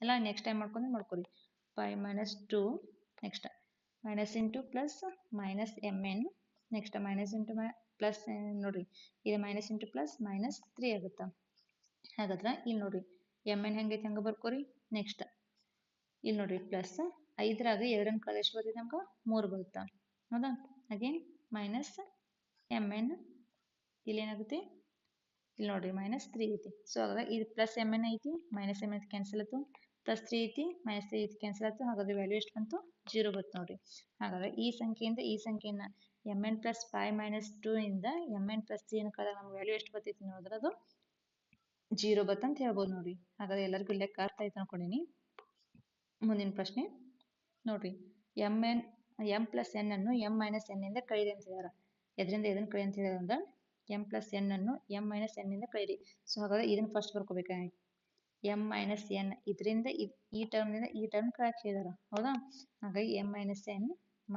ಎಲ್ಲ ನೆಕ್ಸ್ಟ್ ಟೈಮ್ ಮಾಡ್ಕೋರಿ 5 minus 2. Next minus into plus minus mn, next minus into plus ನೋಡ್ರಿ, ಇದು ಮೈನಸ್ ಇಂಟು ಪ್ಲಸ್ ಮೈನಸ್ 3 ಆಗುತ್ತಾ. ಹಾಗಾದ್ರೆ ಇಲ್ಲಿ ನೋಡ್ರಿ mn ಹೆಂಗೈತೆ ಹಂಗೆ ಬರ್ಕೋರಿ. ನೆಕ್ಸ್ಟ್ ಇಲ್ಲಿ ನೋಡ್ರಿ ಪ್ಲಸ್ 5ರಾಗ 2 ಕಳೆದ ಎಷ್ಟು ಬರ್ತೈತೆ ನಮ್ಗೆ 3 ಬರುತ್ತಾ. ಹೌದಾ, ಅಗೇನ್ ಮೈನಸ್ mn, ಇಲ್ಲಿ ಏನಾಗುತ್ತೆ ಇಲ್ಲಿ ನೋಡ್ರಿ ಮೈನಸ್ 3 ಐತಿ. ಸೊ ಹಾಗಾದ್ರೆ ಇದು ಪ್ಲಸ್ mn ಐತಿ, ಮೈನಸ್ mn ಕ್ಯಾನ್ಸಲ್ ಆಯ್ತು, ಪ್ಲಸ್ 3 ಐತಿ, ಮೈನಸ್ 3 ಐತಿ ಕ್ಯಾನ್ಸಲ್ ಆಯ್ತು. ಹಾಗಾದ್ರೆ ವ್ಯಾಲ್ಯೂ ಎಷ್ಟು ಬಂತು, 0 ಬಂತು ನೋಡ್ರಿ. ಹಾಗಾದ್ರೆ ಈ ಸಂಖ್ಯೆಯಿಂದ ಈ ಸಂಖ್ಯೆಯನ್ನ mn ಪ್ಲಸ್ 5 ಮೈನಸ್ 2 ಇಂದ mn ಪ್ಲಸ್ 3 ಅನ್ನು ಕಳೆದಾಗ ನಮ್ಗೆ ವ್ಯಾಲ್ಯೂ ಎಷ್ಟು ಬರ್ತೈತಿ ನೋಡಿದ್ರೆ ಅದು 0 ಬರ್ತಂತ ಹೇಳ್ಬೋದು ನೋಡ್ರಿ. ಹಾಗಾದ್ರೆ ಎಲ್ಲರಿಗೂ ಲೆಕ್ಕ ಅರ್ಥ ಆಯ್ತು ಅನ್ಕೊಂಡಿನಿ. ಮುಂದಿನ ಪ್ರಶ್ನೆ ನೋಡ್ರಿ, m ಪ್ಲಸ್ n ಅನ್ನು m ಮೈನಸ್ n ಇಂದ ಕಳೀರಿ ಅಂತ ಹೇಳ್ಯಾರ. ಎದರಿಂದ ಇದನ್ನು ಕಳಿ ಅಂತ ಹೇಳಿದ್ರೆ ಅಂದ್ರೆ m ಪ್ಲಸ್ n ಅನ್ನು m ಮೈನಸ್ n ಇಂದ ಕಳೀರಿ. ಸೊ ಹಾಗಾದ್ರೆ ಇದನ್ನು ಫಸ್ಟ್ ಬರ್ಕೋಬೇಕಾಗಿ m ಮೈನಸ್ n, ಇದರಿಂದ ಈ ಟರ್ಮ್ನಿಂದ ಈ ಟರ್ಮ್ ಕಳೆಯಕ್ಕೆ ಹೇಳಿದಾರ. ಹೌದಾ, ಹಾಗಾಗಿ m minus n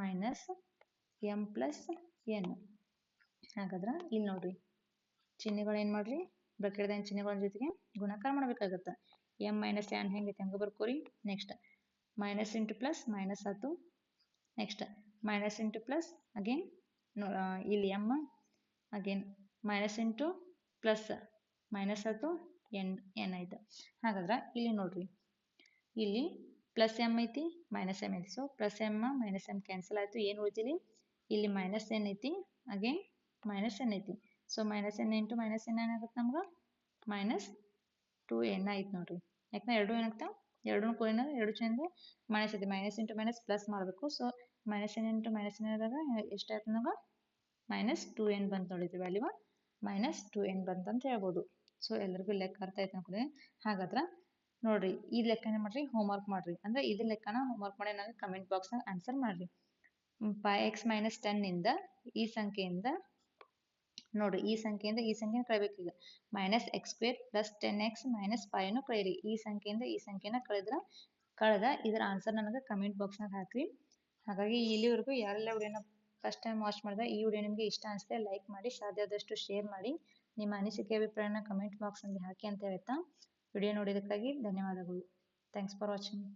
minus m plus n. ಹಾಗಾದ್ರೆ ಇಲ್ಲಿ ನೋಡ್ರಿ ಚಿಹ್ನೆಗಳು ಏನು ಮಾಡ್ರಿ, ಬ್ರಾಕೆಟ್ದಾಗಿನ ಚಿಹ್ನೆಗಳ ಜೊತೆಗೆ ಗುಣಾಕಾರ ಮಾಡಬೇಕಾಗತ್ತೆ. m ಮೈನಸ್ n ಹೆಂಗೈತೆ ಹಂಗೆ ಬರ್ಕೋರಿ. Next minus into plus minus ಆಯ್ತು. Next minus into plus again ಇಲ್ಲಿ m again minus into plus minus ಆಯಿತು ಎನ್ ಆಯಿತು. ಹಾಗಾದ್ರೆ ಇಲ್ಲಿ ನೋಡ್ರಿ, ಇಲ್ಲಿ ಪ್ಲಸ್ ಎಮ್ ಐತಿ ಮೈನಸ್ ಎಮ್ ಐತಿ. So plus M minus M cancel ಆಯಿತು. ಏನು ಉಳಿತಿಲಿ ಇಲ್ಲಿ ಮೈನಸ್ ಎನ್ ಐತಿ, ಅಗೇನ್ ಮೈನಸ್ ಎನ್ ಐತಿ. So minus N into minus N ಏನಾಗುತ್ತೆ ನಮ್ಗೆ ಮೈನಸ್ 2n ಆಯ್ತು ನೋಡ್ರಿ. ಯಾಕಂದ್ರೆ ಎರಡು ಏನಾಗ್ತಾವೆ ಎರಡು ಕೋಯಿನ ಎರಡು ಚೇಂಜ್ ಮೈನಸ್ ಐತಿ. ಮೈನಸ್ ಇಂಟು ಮೈನಸ್ ಪ್ಲಸ್ ಮಾಡಬೇಕು. So minus N into minus N ಆದಾಗ ಎಷ್ಟಾಯ್ತು ನಮ್ಗೆ ಮೈನಸ್ 2n ಬಂತು ನೋಡಿದ್ರಿ. ವ್ಯಾಲ್ಯೂ ಮೈನಸ್ 2n ಬಂತಂತ ಹೇಳ್ಬೋದು. ಸೊ ಎಲ್ಲರಿಗೂ ಲೆಕ್ಕ ಅರ್ಥ ಆಯ್ತು ಅನ್ಕೊಂಡೆ. ಹಾಗಾದ್ರೆ ನೋಡ್ರಿ ಈ ಲೆಕ್ಕನ ಮಾಡ್ರಿ, ಹೋಮ್ವರ್ಕ್ ಮಾಡ್ರಿ. ಅಂದ್ರೆ ಇದ್ರ ಲೆಕ್ಕನ ಹೋಮ್ವರ್ಕ್ ಮಾಡಿ ನನಗೆ ಕಮೆಂಟ್ ಬಾಕ್ಸ್ನಾಗ ಆನ್ಸರ್ ಮಾಡ್ರಿ. 5x ಮೈನಸ್ 10 ಇಂದ ಈ ಸಂಖ್ಯೆಯಿಂದ ನೋಡ್ರಿ, ಈ ಸಂಖ್ಯೆಯಿಂದ ಈ ಸಂಖ್ಯೆನ ಕಳಿಬೇಕು. ಈಗ minus X square plus 10x minus 5ನು ಕಳೀರಿ. ಈ ಸಂಖ್ಯೆಯಿಂದ ಈ ಸಂಖ್ಯೆನ ಕಳೆದ ಇದರ ಆನ್ಸರ್ ನನಗೆ ಕಮೆಂಟ್ ಬಾಕ್ಸ್ನಾಗ ಹಾಕ್ರಿ. ಹಾಗಾಗಿ ಇಲ್ಲಿವರೆಗೂ ಯಾರೆಲ್ಲ ವಿಡಿಯೋನ ಫಸ್ಟ್ ಟೈಮ್ ವಾಚ್ ಮಾಡಿದ್ರೆ ಈ ವಿಡಿಯೋ ನಿಮಗೆ ಇಷ್ಟ ಅನಿಸಿದ್ರೆ ಲೈಕ್ ಮಾಡಿ, ಸಾಧ್ಯ ಆದಷ್ಟು ಶೇರ್ ಮಾಡಿ, ನಿಮ್ಮ ಅನಿಸಿಕೆ ಅಭಿಪ್ರಾಯನ ಕಮೆಂಟ್ ಬಾಕ್ಸ್ನಲ್ಲಿ ಹಾಕಿ ಅಂತ ಹೇಳ್ತಾ ವಿಡಿಯೋ ನೋಡಿದ್ದಕ್ಕಾಗಿ ಧನ್ಯವಾದಗಳು. Thanks for watching.